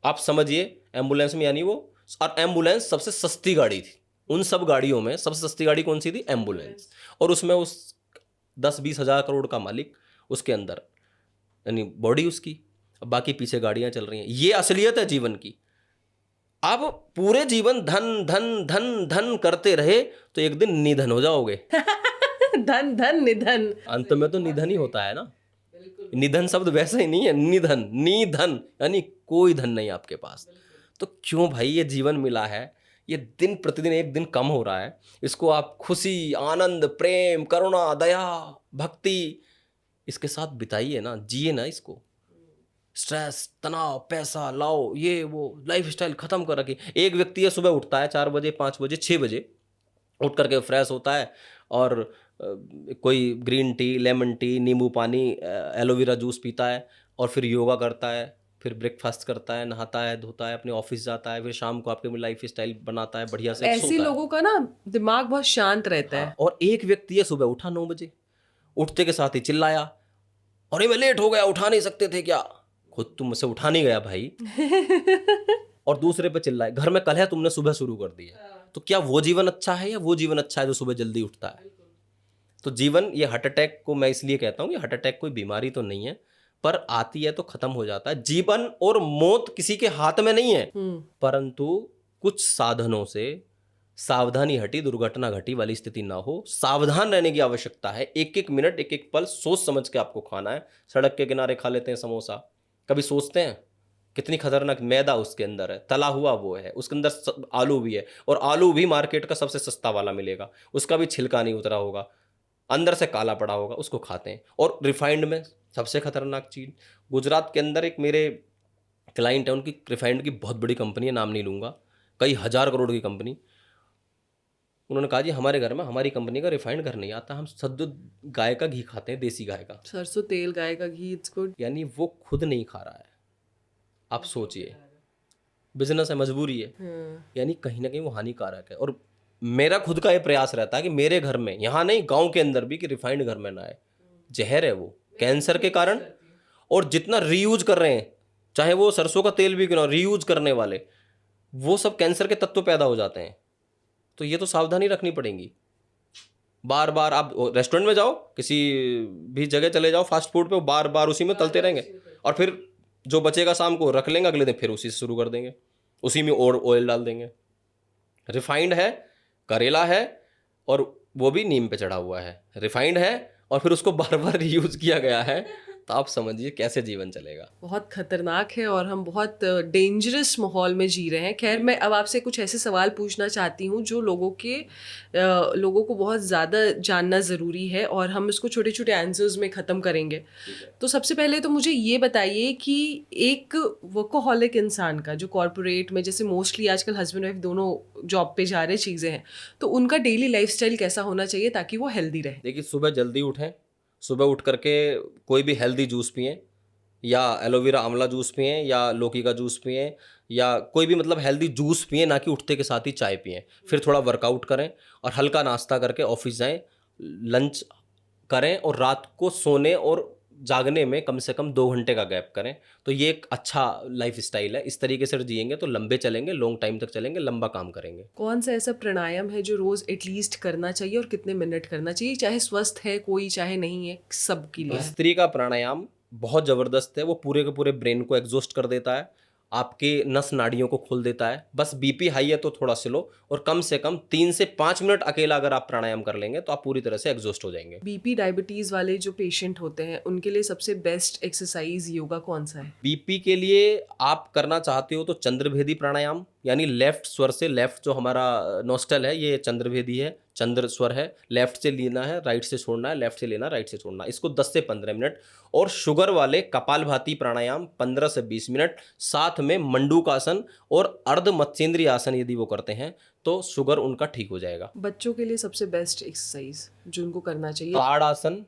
आप समझिए, एम्बुलेंस में, यानी वो, और एम्बुलेंस सबसे सस्ती गाड़ी थी। उन सब गाड़ियों में सबसे सस्ती गाड़ी कौन सी थी? एम्बुलेंस। और उसमें उस 10-20 हज़ार करोड़ का मालिक उसके अंदर, यानी बॉडी उसकी, बाकी पीछे गाड़ियां चल रही हैं। ये असलियत है जीवन की। अब पूरे जीवन धन धन धन धन करते रहे तो एक दिन निधन हो जाओगे। धन धन निधन, अंत में तो निधन ही होता है ना। निधन शब्द वैसे ही नहीं है, निधन, निधन यानी कोई धन नहीं आपके पास। तो क्यों भाई, ये जीवन मिला है, ये दिन प्रतिदिन एक दिन कम हो रहा है, इसको आप खुशी, आनंद, प्रेम, करुणा, दया, भक्ति इसके साथ बिताइए ना, जिए ना इसको। स्ट्रेस, तनाव, पैसा लाओ, ये वो लाइफस्टाइल खत्म कर रखी। एक व्यक्ति है, सुबह उठता है 4 बजे, 5 बजे, 6 बजे, उठ करके फ्रेश होता है और कोई ग्रीन टी, लेमन टी, नींबू पानी, एलोवेरा जूस पीता है, और फिर योगा करता है, फिर ब्रेकफास्ट करता है, नहाता है, धोता है, अपने ऑफिस जाता है, फिर शाम को आपके लाइफ स्टाइल बनाता है बढ़िया से, ऐसे लोगों का ना दिमाग बहुत शांत रहता है। और एक व्यक्ति है, सुबह उठा 9 बजे, उठते के साथ ही चिल्लाया, अरे मैं लेट हो गया, उठा नहीं सकते थे क्या? खुद तुम मुझसे उठा नहीं गया भाई, और दूसरे पे चिल्लाए। घर में कलह तुमने सुबह शुरू कर दिया। तो क्या वो जीवन अच्छा है या वो जीवन अच्छा है जो सुबह जल्दी उठता है? तो जीवन, ये हार्ट अटैक को मैं इसलिए कहता हूँ, ये हार्ट अटैक कोई बीमारी तो नहीं है, पर आती है तो खत्म हो जाता है। जीवन और मौत किसी के हाथ में नहीं है, परंतु कुछ साधनों से सावधानी हटी, दुर्घटना घटी वाली स्थिति ना हो, सावधान रहने की आवश्यकता है। एक एक मिनट, एक एक पल सोच समझ के आपको खाना है। सड़क के किनारे खा लेते हैं समोसा, कभी सोचते हैं कितनी खतरनाक मैदा उसके अंदर है, तला हुआ वो है, उसके अंदर आलू भी है, और आलू भी मार्केट का सबसे सस्ता वाला मिलेगा, उसका भी छिलका नहीं उतरा होगा, अंदर से काला पड़ा होगा, उसको खाते हैं। और रिफाइंड में सबसे खतरनाक चीज, गुजरात के अंदर एक मेरे क्लाइंट है, उनकी रिफाइंड की बहुत बड़ी कंपनी है, नाम नहीं लूंगा, कई हजार करोड़ की कंपनी। उन्होंने कहा जी हमारे घर में हमारी कंपनी का रिफाइंड घर नहीं आता, हम शुद्ध गाय का घी खाते हैं, देसी गाय का, सरसों तेल, गाय का घी, इट्स गुड। यानी वो खुद नहीं खा रहा है। आप सोचिए, बिजनेस है, मजबूरी है, यानी कहीं ना कहीं वो हानिकारक है। और मेरा खुद का ये प्रयास रहता है कि मेरे घर में, यहाँ नहीं गांव के अंदर भी, कि रिफाइंड घर में ना आए। जहर है वो, कैंसर के कारण। और जितना रीयूज कर रहे हैं, चाहे वो सरसों का तेल भी क्यों ना, रीयूज करने वाले, वो सब कैंसर के तत्व पैदा हो जाते हैं। तो ये तो सावधानी रखनी पड़ेगी। बार बार आप रेस्टोरेंट में जाओ, किसी भी जगह चले जाओ फास्ट फूड पे, बार बार उसी में तलते रहेंगे, और फिर जो बचेगा शाम को रख लेंगे, अगले दिन फिर उसी से शुरू कर देंगे, उसी में और ऑयल डाल देंगे। रिफाइंड है, करेला है, और वो भी नीम पे चढ़ा हुआ है, रिफाइंड है, और फिर उसको बार बार रीयूज किया गया है। तो आप समझिए कैसे जीवन चलेगा। बहुत खतरनाक है और हम बहुत डेंजरस माहौल में जी रहे हैं। खैर, मैं अब आपसे कुछ ऐसे सवाल पूछना चाहती हूँ जो लोगों को बहुत ज़्यादा जानना ज़रूरी है, और हम इसको छोटे छोटे आंसर्स में ख़त्म करेंगे। तो सबसे पहले तो मुझे ये बताइए कि एक वर्कोहॉलिक इंसान का, जो कॉर्पोरेट में, जैसे मोस्टली आजकल हस्बैंड वाइफ दोनों जॉब पे जा रहे चीज़ें हैं, तो उनका डेली लाइफस्टाइल कैसा होना चाहिए ताकि वो हेल्दी रहे? देखिए, सुबह जल्दी उठें, सुबह उठ करके कोई भी हेल्दी जूस पिएं, या एलोवेरा आंवला जूस पिएं, या लौकी का जूस पिएं, या कोई भी मतलब हेल्दी जूस पिएं, ना कि उठते के साथ ही चाय पिएं। फिर थोड़ा वर्कआउट करें और हल्का नाश्ता करके ऑफिस जाएं, लंच करें, और रात को सोने और जागने में कम से कम 2 घंटे का गैप करें। तो ये एक अच्छा लाइफ स्टाइल है। इस तरीके से जिएंगे तो लंबे चलेंगे, लॉन्ग टाइम तक चलेंगे, लंबा काम करेंगे। कौन सा ऐसा प्राणायाम है जो रोज एटलीस्ट करना चाहिए, और कितने मिनट करना चाहिए, चाहे स्वस्थ है कोई, चाहे नहीं है, सबके लिए? स्त्री का प्राणायाम बहुत ज़बरदस्त है। वो पूरे के पूरे ब्रेन को एग्जॉस्ट कर देता है, आपके नस नाड़ियों को खोल देता है। बस बीपी हाई है तो थोड़ा स्लो, और कम से कम 3 से 5 मिनट अकेला अगर आप प्राणायाम कर लेंगे तो आप पूरी तरह से एग्जॉस्ट हो जाएंगे। बीपी डायबिटीज वाले जो पेशेंट होते हैं उनके लिए सबसे बेस्ट एक्सरसाइज योगा कौन सा है? बीपी के लिए आप करना चाहते हो तो चंद्रभेदी प्राणायाम, यानी लेफ्ट स्वर से, लेफ्ट जो हमारा नोस्टल है ये चंद्रभेदी है, चंद्र स्वर है, लेफ्ट से लेना है, राइट से छोड़ना है, लेफ्ट से लेना, राइट से छोड़ना, इसको 10 से 15 मिनट। और शुगर वाले कपालभाति प्राणायाम 15 से 20 मिनट, साथ में मंडूकासन और अर्ध मत्स्येंद्रीय आसन यदि वो करते हैं तो शुगर उनका ठीक हो जाएगा। बच्चों के लिए सबसे बेस्ट एक्सरसाइज जो उनको करना चाहिए? ताड़ासन।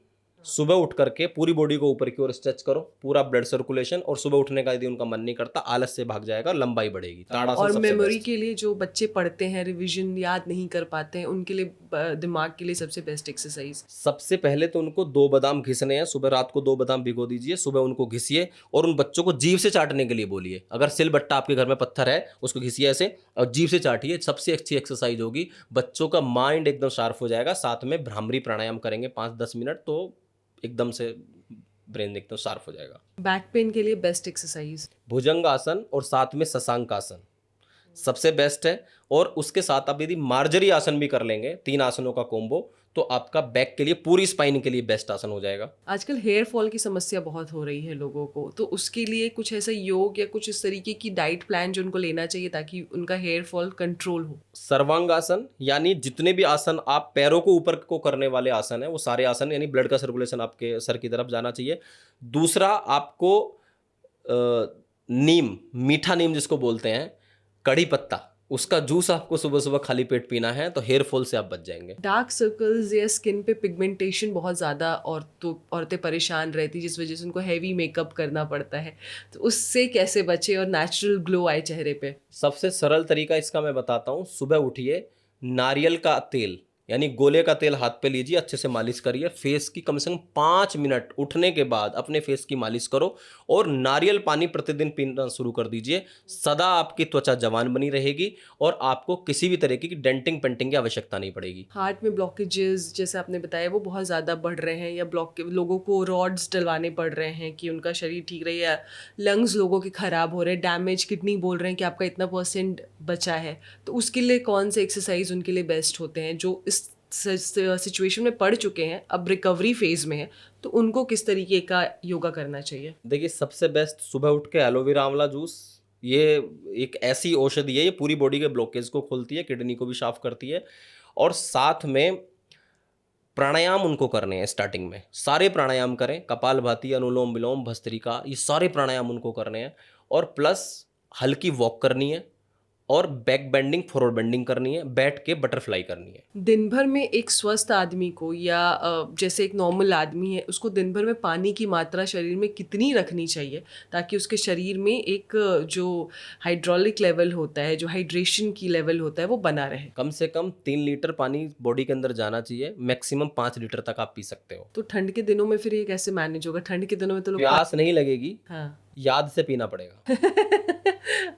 सुबह उठ करके पूरी बॉडी को ऊपर की ओर स्ट्रेच करो, पूरा ब्लड सर्कुलेशन, और सुबह उठने का यदि उनका मन नहीं करता, आलस से भाग जाएगा, लंबाई बढ़ेगी। ताड़ासन और सबसे मेमोरी बेस्ट। के लिए, जो बच्चे पढ़ते हैं, रिवीजन याद नहीं कर पाते हैं, उनके लिए, दिमाग के लिए सबसे बेस्ट एक्सरसाइज? सबसे पहले तो उनको 2 बादाम घिसने हैं। सुबह रात को 2 बादाम भिगो दीजिए, सुबह उनको घिसिए, और उन बच्चों को जीभ से चाटने के लिए बोलिए। अगर सिल बट्टा आपके घर में पत्थर है उसको घिसिए ऐसे और जीभ से चाटिए, सबसे अच्छी एक्सरसाइज होगी। बच्चों का माइंड एकदम शार्प हो जाएगा। साथ में भ्रामरी प्राणायाम करेंगे 5-10 मिनट, तो एकदम से ब्रेन एकदम शार्प हो जाएगा। बैक पेन के लिए बेस्ट एक्सरसाइज? भुजंग आसन और साथ में शशांक आसन सबसे बेस्ट है। और उसके साथ आप यदि मार्जरी आसन भी कर लेंगे, 3 आसनों का कॉम्बो, तो आपका बैक के लिए, पूरी स्पाइन के लिए बेस्ट आसन हो जाएगा। आजकल हेयर फॉल की समस्या बहुत हो रही है लोगों को, तो उसके लिए कुछ ऐसा योग या कुछ इस तरीके की डाइट प्लान जो उनको लेना चाहिए ताकि उनका हेयर फॉल कंट्रोल हो? सर्वांगासन, यानी जितने भी आसन आप पैरों को ऊपर को करने वाले आसन है, वो सारे आसन, यानी ब्लड का सर्कुलेशन आपके सर की तरफ जाना चाहिए। दूसरा, आपको नीम, मीठा नीम जिसको बोलते हैं, कड़ी पत्ता, उसका जूस आपको सुबह सुबह खाली पेट पीना है, तो हेयर फॉल से आप बच जाएंगे। डार्क सर्कल्स या स्किन पे पिगमेंटेशन बहुत ज़्यादा औरतें परेशान रहती, जिस वजह से उनको हैवी मेकअप करना पड़ता है, तो उससे कैसे बचे और नेचुरल ग्लो आए चेहरे पे? सबसे सरल तरीका इसका मैं बताता हूँ। सुबह उठिए, नारियल का तेल यानी गोले का तेल हाथ पे लीजिए, अच्छे से मालिश करिए, फेस की कम से कम 5 मिनट उठने के बाद अपने फेस की मालिश करो और नारियल पानी प्रतिदिन पीना शुरू कर दीजिए। सदा आपकी त्वचा जवान बनी रहेगी और आपको किसी भी तरीके की डेंटिंग पेंटिंग की आवश्यकता नहीं पड़ेगी। हार्ट में ब्लॉकेजेस जैसे आपने बताया वो बहुत ज़्यादा बढ़ रहे हैं, या लोगों को रॉड्स डलवाने पड़ रहे हैं कि उनका शरीर ठीक रहे, या लंग्स लोगों के ख़राब हो रहे हैं, डैमेज किडनी बोल रहे हैं कि आपका इतना % बचा है, तो उसके लिए कौन से एक्सरसाइज उनके लिए बेस्ट होते हैं जो इस सिचुएशन में पड़ चुके हैं, अब रिकवरी फेज में है, तो उनको किस तरीके का योगा करना चाहिए? देखिए, सबसे बेस्ट सुबह उठ के एलोवेरा आंवला जूस, ये एक ऐसी औषधि है, ये पूरी बॉडी के ब्लॉकेज को खोलती है, किडनी को भी साफ करती है। और साथ में प्राणायाम उनको करने हैं। स्टार्टिंग में सारे प्राणायाम करें, कपालभाति, अनुलोम विलोम, भस्त्रिका, ये सारे प्राणायाम उनको करने हैं। और प्लस हल्की वॉक करनी है और बैक बेंडिंग, फॉरवर्ड बेंडिंग करनी है, बैठ के बटरफ्लाई करनी है। दिन भर में एक स्वस्थ आदमी को, या जैसे एक नॉर्मल आदमी है, उसको दिन भर में पानी की मात्रा शरीर में कितनी रखनी चाहिए ताकि उसके शरीर में एक जो हाइड्रोलिक लेवल होता है, जो हाइड्रेशन की लेवल होता है, वो बना रहे? कम से कम 3 लीटर पानी बॉडी के अंदर जाना चाहिए, मैक्सिमम 5 लीटर तक आप पी सकते हो। तो ठंड के दिनों में फिर ये कैसे मैनेज होगा? ठंड के दिनों में तो लोग प्यास नहीं लगेगी, हाँ याद से पीना पड़ेगा।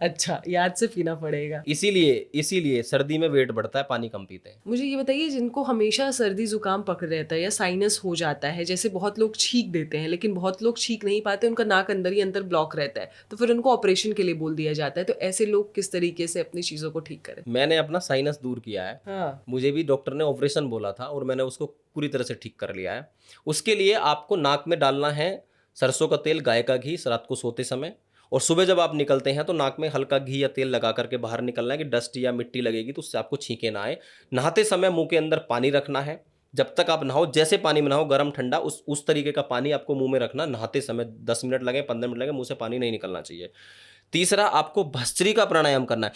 अच्छा, याद से पीना पड़ेगा। इसीलिए सर्दी में वेट बढ़ता है, पानी कम पीते हैं। मुझे ये बताइए, जिनको हमेशा सर्दी जुकाम पकड़ रहता है या साइनस हो जाता है, जैसे बहुत लोग छींक देते हैं लेकिन बहुत लोग छींक नहीं पाते, उनका नाक अंदर ही अंदर ब्लॉक रहता है, तो फिर उनको ऑपरेशन के लिए बोल दिया जाता है, तो ऐसे लोग किस तरीके से अपनी चीज़ों को ठीक करें? मैंने अपना साइनस दूर किया है। हाँ, मुझे भी डॉक्टर ने ऑपरेशन बोला था और मैंने उसको पूरी तरह से ठीक कर लिया है। उसके लिए आपको नाक में डालना है सरसों का तेल, गाय का घी, रात को सोते समय, और सुबह जब आप निकलते हैं तो नाक में हल्का घी या तेल लगा करके बाहर निकलना है कि डस्ट या मिट्टी लगेगी तो उससे आपको छींके ना आए। नहाते समय मुंह के अंदर पानी रखना है। जब तक आप नहाओ, जैसे पानी में नहाओ, गर्म ठंडा, उस तरीके का पानी आपको मुंह में रखना। नहाते समय 10 मिनट लगे, 15 मिनट लगे, मुंह से पानी नहीं निकलना चाहिए। तीसरा, आपको भस्त्रिका प्राणायाम करना है।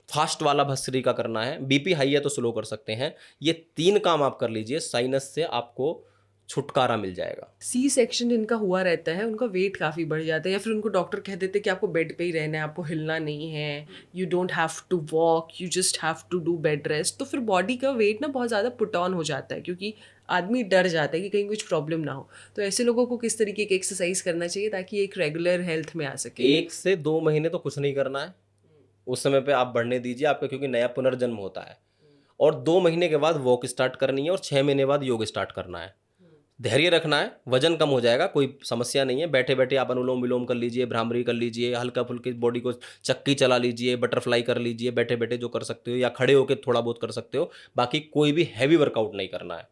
फास्ट वाला भस्त्रिका करना है। बीपी हाई है तो स्लो कर सकते हैं। ये 3 काम आप कर लीजिए, साइनस से आपको छुटकारा मिल जाएगा। सी सेक्शन जिनका हुआ रहता है उनका वेट काफ़ी बढ़ जाता है, या फिर उनको डॉक्टर कह देते हैं कि आपको बेड पे ही रहना है, आपको हिलना नहीं है, you don't have to walk, you just have to do bed rest, तो फिर बॉडी का वेट ना बहुत ज़्यादा पुट ऑन हो जाता है, क्योंकि आदमी डर जाता है कि कहीं कुछ प्रॉब्लम ना हो। तो ऐसे लोगों को किस तरीके की एक्सरसाइज करना चाहिए ताकि एक रेगुलर हेल्थ में आ सके? 1 से 2 महीने तो कुछ नहीं करना है, उस समय पे आप बढ़ने दीजिए आपका, क्योंकि नया पुनर्जन्म होता है। और 2 महीने के बाद वॉक स्टार्ट करनी है और 6 महीने बाद योग स्टार्ट करना है। धैर्य रखना है, वजन कम हो जाएगा, कोई समस्या नहीं है। बैठे बैठे आप अनुलोम विलोम कर लीजिए, भ्रामरी कर लीजिए, हल्का फुल्की बॉडी को चक्की चला लीजिए, बटरफ्लाई कर लीजिए, बैठे बैठे जो कर सकते हो, या खड़े होकर थोड़ा बहुत कर सकते हो। बाकी कोई भी हैवी वर्कआउट नहीं करना है।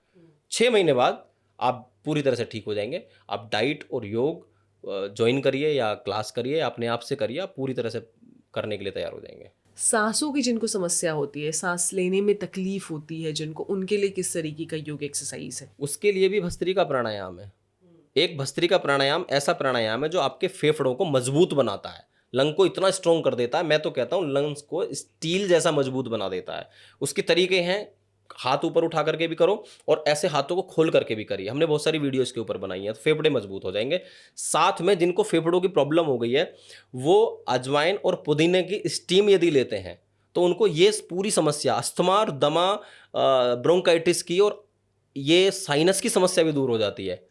6 महीने बाद आप पूरी तरह से ठीक हो जाएंगे। आप डाइट और योग ज्वाइन करिए या क्लास करिए, अपने आप से करिए, आप पूरी तरह से करने के लिए तैयार हो जाएंगे। सांसों की जिनको समस्या होती है, सांस लेने में तकलीफ होती है जिनको, उनके लिए किस तरीके का योग एक्सरसाइज है? उसके लिए भी भस्त्रिका प्राणायाम है। एक भस्त्रिका प्राणायाम ऐसा प्राणायाम है जो आपके फेफड़ों को मजबूत बनाता है, लंग को इतना स्ट्रॉन्ग कर देता है। मैं तो कहता हूँ लंग्स को स्टील जैसा मजबूत बना देता है। उसके तरीके हैं, हाथ ऊपर उठा करके भी करो और ऐसे हाथों को खोल करके भी करिए। हमने बहुत सारी वीडियो इसके ऊपर बनाई है, तो फेफड़े मजबूत हो जाएंगे। साथ में जिनको फेफड़ों की प्रॉब्लम हो गई है, वो अजवाइन और पुदीने की स्टीम यदि लेते हैं तो उनको ये पूरी समस्या, अस्थमा और दमा, ब्रोंकाइटिस की और ये साइनस की समस्या भी दूर हो जाती है।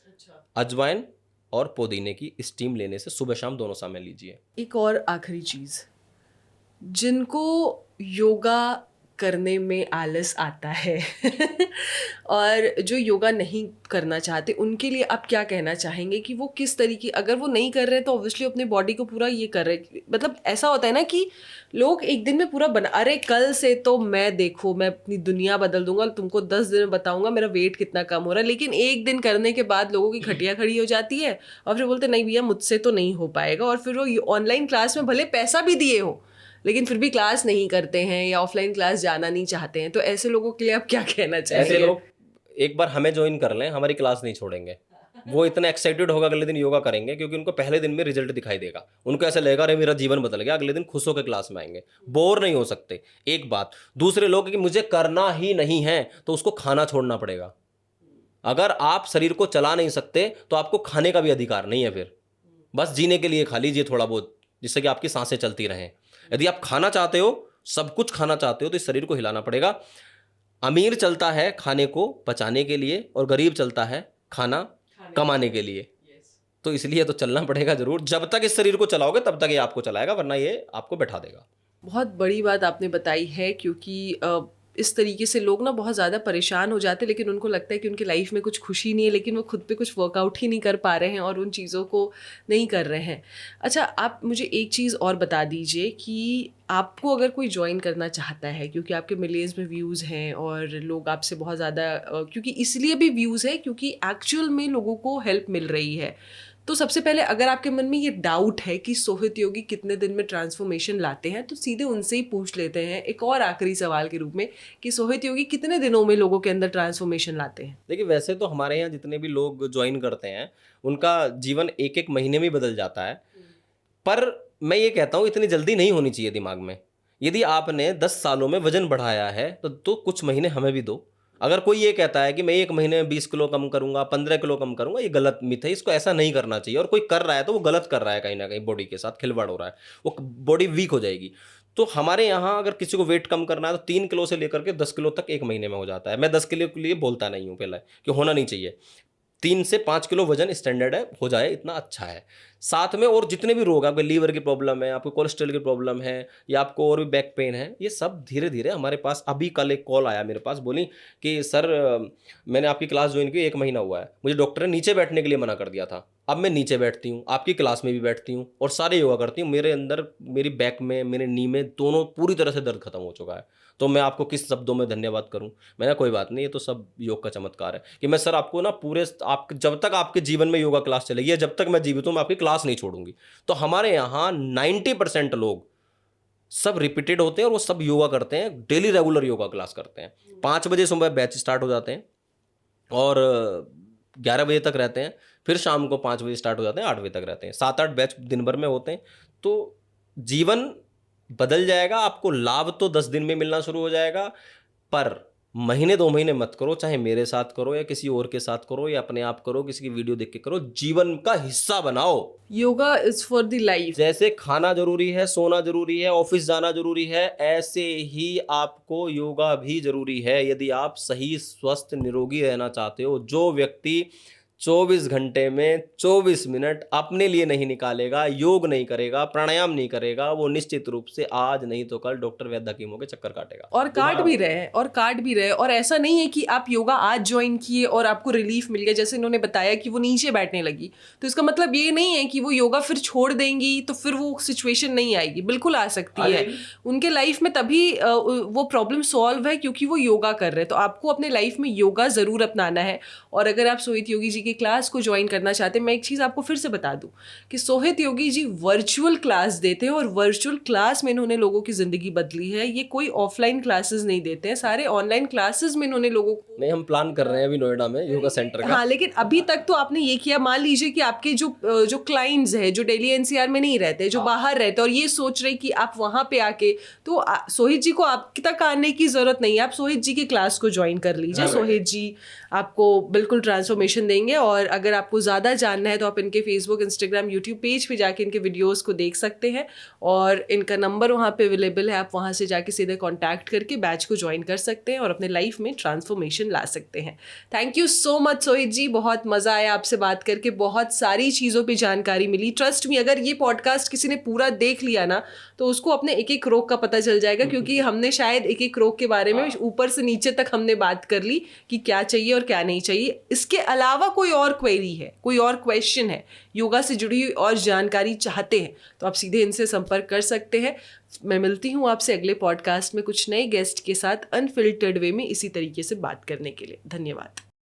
अजवाइन और पुदीने की स्टीम लेने से सुबह शाम दोनों समय लीजिए। एक और आखिरी चीज़, जिनको योगा करने में आलस आता है और जो योगा नहीं करना चाहते, उनके लिए आप क्या कहना चाहेंगे कि वो किस तरीके, अगर वो नहीं कर रहे तो ऑब्वियसली अपने बॉडी को पूरा ये कर रहे, मतलब ऐसा होता है ना कि लोग एक दिन में पूरा अरे कल से तो मैं देखो मैं अपनी दुनिया बदल दूंगा, तुमको 10 दिन में बताऊंगा मेरा वेट कितना कम हो रहा है, लेकिन एक दिन करने के बाद लोगों की खटिया खड़ी हो जाती है और फिर बोलते नहीं भैया मुझसे तो नहीं हो पाएगा, और फिर वो ऑनलाइन क्लास में भले पैसा भी दिए हो लेकिन फिर भी क्लास नहीं करते हैं या ऑफलाइन क्लास जाना नहीं चाहते हैं। तो ऐसे लोगों के लिए आप क्या कहना चाहेंगे? ऐसे लोग एक बार हमें ज्वाइन कर लें, हमारी क्लास नहीं छोड़ेंगे। वो इतना एक्साइटेड होगा अगले दिन योगा करेंगे, क्योंकि उनको पहले दिन में रिजल्ट दिखाई देगा। उनको ऐसा लगेगा अरे मेरा जीवन बदल गया। अगले दिन खुश होकर क्लास में आएंगे, बोर नहीं हो सकते। एक बात। दूसरे लोग कि मुझे करना ही नहीं है, तो उसको खाना छोड़ना पड़ेगा। अगर आप शरीर को चला नहीं सकते तो आपको खाने का भी अधिकार नहीं है। फिर बस जीने के लिए खा लीजिए थोड़ा बहुत, जिससे कि आपकी सांसें चलती रहें। यदि आप खाना चाहते हो, सब कुछ खाना चाहते हो, तो इस शरीर को हिलाना पड़ेगा। अमीर चलता है खाने को पचाने के लिए और गरीब चलता है खाना कमाने के लिए। तो इसलिए तो चलना पड़ेगा जरूर। जब तक इस शरीर को चलाओगे तब तक ये आपको चलाएगा, वरना ये आपको बैठा देगा। बहुत बड़ी बात आपने बताई है, क्योंकि इस तरीके से लोग ना बहुत ज़्यादा परेशान हो जाते हैं, लेकिन उनको लगता है कि उनकी लाइफ में कुछ खुशी नहीं है, लेकिन वो खुद पे कुछ वर्कआउट ही नहीं कर पा रहे हैं और उन चीज़ों को नहीं कर रहे हैं। अच्छा, आप मुझे एक चीज़ और बता दीजिए कि आपको अगर कोई ज्वाइन करना चाहता है, क्योंकि आपके मिलियंस में व्यूज़ हैं और लोग आपसे बहुत ज़्यादा क्योंकि इसलिए भी व्यूज़ है क्योंकि एक्चुअल में लोगों को हेल्प मिल रही है, तो सबसे पहले अगर आपके मन में ये डाउट है कि सोहित योगी कितने दिन में ट्रांसफॉर्मेशन लाते हैं, तो सीधे उनसे ही पूछ लेते हैं एक और आखिरी सवाल के रूप में कि सोहित योगी कितने दिनों में लोगों के अंदर ट्रांसफॉर्मेशन लाते हैं। देखिए, वैसे तो हमारे यहाँ जितने भी लोग ज्वाइन करते हैं उनका जीवन एक एक महीने में बदल जाता है, पर मैं ये कहता हूँ इतनी जल्दी नहीं होनी चाहिए दिमाग में। यदि आपने 10 सालों में वजन बढ़ाया है तो कुछ महीने हमें भी दो। अगर कोई ये कहता है कि मैं एक महीने में 20 किलो कम करूंगा, 15 किलो कम करूंगा, ये गलत मिथ है। इसको ऐसा नहीं करना चाहिए, और कोई कर रहा है तो वो गलत कर रहा है, कहीं ना कहीं बॉडी के साथ खिलवाड़ हो रहा है, वो बॉडी वीक हो जाएगी। तो हमारे यहाँ अगर किसी को वेट कम करना है तो 3 किलो से लेकर के 10 किलो तक एक महीने में हो जाता है। मैं 10 किलो के लिए बोलता नहीं हूँ पहले कि होना नहीं चाहिए, 3 से 5 किलो वजन स्टैंडर्ड है, हो जाए इतना अच्छा है। साथ में और जितने भी रोग, आपके लीवर की प्रॉब्लम है, आपको कोलेस्ट्रॉल की प्रॉब्लम है, या आपको और भी बैक पेन है, ये सब धीरे धीरे हमारे पास। अभी कल एक कॉल आया मेरे पास, बोली कि सर मैंने आपकी क्लास ज्वाइन की 1 महीना हुआ है, मुझे डॉक्टर ने नीचे बैठने के लिए मना कर दिया था, अब मैं नीचे बैठती हूँ, आपकी क्लास में भी बैठती हूँ और सारे योगा करती हूँ, मेरे अंदर, मेरी बैक में, मेरे नी में, दोनों पूरी तरह से दर्द खत्म हो चुका है। तो मैं आपको किस शब्दों में धन्यवाद करूं। मैंने कोई बात नहीं, ये तो सब योग का चमत्कार है कि मैं सर आपको ना पूरे आप जब तक आपके जीवन में योगा क्लास चलेगी, जब तक मैं जीवित हूं, मैं आपकी क्लास नहीं छोड़ूंगी। तो हमारे यहाँ 90% लोग सब रिपीटेड होते हैं और वो सब योगा करते हैं, डेली रेगुलर योगा क्लास करते हैं। 5 बजे सुबह बैच स्टार्ट हो जाते हैं और 11 बजे तक रहते हैं, फिर शाम को 5 बजे स्टार्ट हो जाते हैं, 8 बजे तक रहते हैं। 7-8 बैच दिन भर में होते हैं। तो जीवन बदल जाएगा, आपको लाभ तो 10 दिन में मिलना शुरू हो जाएगा, पर महीने 2 महीने मत करो, चाहे मेरे साथ करो या किसी और के साथ करो या अपने आप करो, किसी की वीडियो देख के करो, जीवन का हिस्सा बनाओ। Yoga is for the life. जैसे खाना जरूरी है, सोना जरूरी है, ऑफिस जाना जरूरी है, ऐसे ही आपको योगा भी जरूरी है। यदि आप सही, स्वस्थ, निरोगी रहना चाहते हो, जो व्यक्ति 24 घंटे में 24 मिनट अपने लिए नहीं निकालेगा, योग नहीं करेगा, प्राणायाम नहीं करेगा, वो निश्चित रूप से आज नहीं तो कल डॉक्टर वैद्य हकीमों के चक्कर काटेगा। और काट भी रहे। और ऐसा नहीं है कि आप योगा आज ज्वाइन किए और आपको रिलीफ मिल गया, जैसे इन्होंने बताया कि वो नीचे बैठने लगी, तो इसका मतलब ये नहीं है कि वो योगा फिर छोड़ देंगी तो फिर वो सिचुएशन नहीं आएगी। बिल्कुल आ सकती है उनके लाइफ में, तभी वो प्रॉब्लम सॉल्व है क्योंकि वो योगा कर रहे हैं। तो आपको अपने लाइफ में योगा ज़रूर अपनाना है। और अगर आप सोहित योगी जी क्लास को ज्वाइन करना चाहते हैं, मैं एक चीज़ आपको फिर से बता दूं कि सोहित योगी जी वर्चुअल क्लास देते हैं और वर्चुअल क्लास में इन्होंने लोगों की ज़िंदगी बदली है। ये कोई ऑफलाइन क्लासेस नहीं देते हैं, सारे ऑनलाइन क्लासेस में इन्होंने लोगों को। नहीं, हम प्लान कर रहे हैं अभी नोएडा में योगा सेंटर का। हाँ, लेकिन अभी तक तो आपने ये किया, मान लीजिए कि आपके जो क्लाइंट्स हैं जो दिल्ली एनसीआर में नहीं रहते, जो बाहर रहते और ये सोच रहे कि आप वहाँ पे आके, तो सोहित जी को आप तक आने की ज़रूरत नहीं है, आप सोहित जी की क्लास को ज्वाइन कर लीजिए। सोहित जी आपको बिल्कुल ट्रांसफॉर्मेशन देंगे। और अगर आपको ज़्यादा जानना है तो आप इनके फेसबुक, इंस्टाग्राम, यूट्यूब पेज पे जाके इनके वीडियोस को देख सकते हैं और इनका नंबर वहाँ पे अवेलेबल है। आप वहाँ से जाके सीधे कांटेक्ट करके बैच को ज्वाइन कर सकते हैं और अपने लाइफ में ट्रांसफॉर्मेशन ला सकते हैं। Thank you so much Sohit ji, बहुत मज़ा आया आपसे बात करके, बहुत सारी चीज़ों पर जानकारी मिली। ट्रस्ट मी, अगर ये पॉडकास्ट किसी ने पूरा देख लिया ना तो उसको अपने एक एक रोग का पता चल जाएगा, क्योंकि हमने शायद एक एक रोग के बारे में ऊपर से नीचे तक हमने बात कर ली कि क्या चाहिए और क्या नहीं चाहिए। इसके अलावा कोई और क्वेरी है, कोई और क्वेश्चन है, योगा से जुड़ी हुई और जानकारी चाहते हैं, तो आप सीधे इनसे संपर्क कर सकते हैं। मैं मिलती हूँ आपसे अगले पॉडकास्ट में कुछ नए गेस्ट के साथ, अनफिल्टर्ड वे में इसी तरीके से बात करने के लिए। धन्यवाद।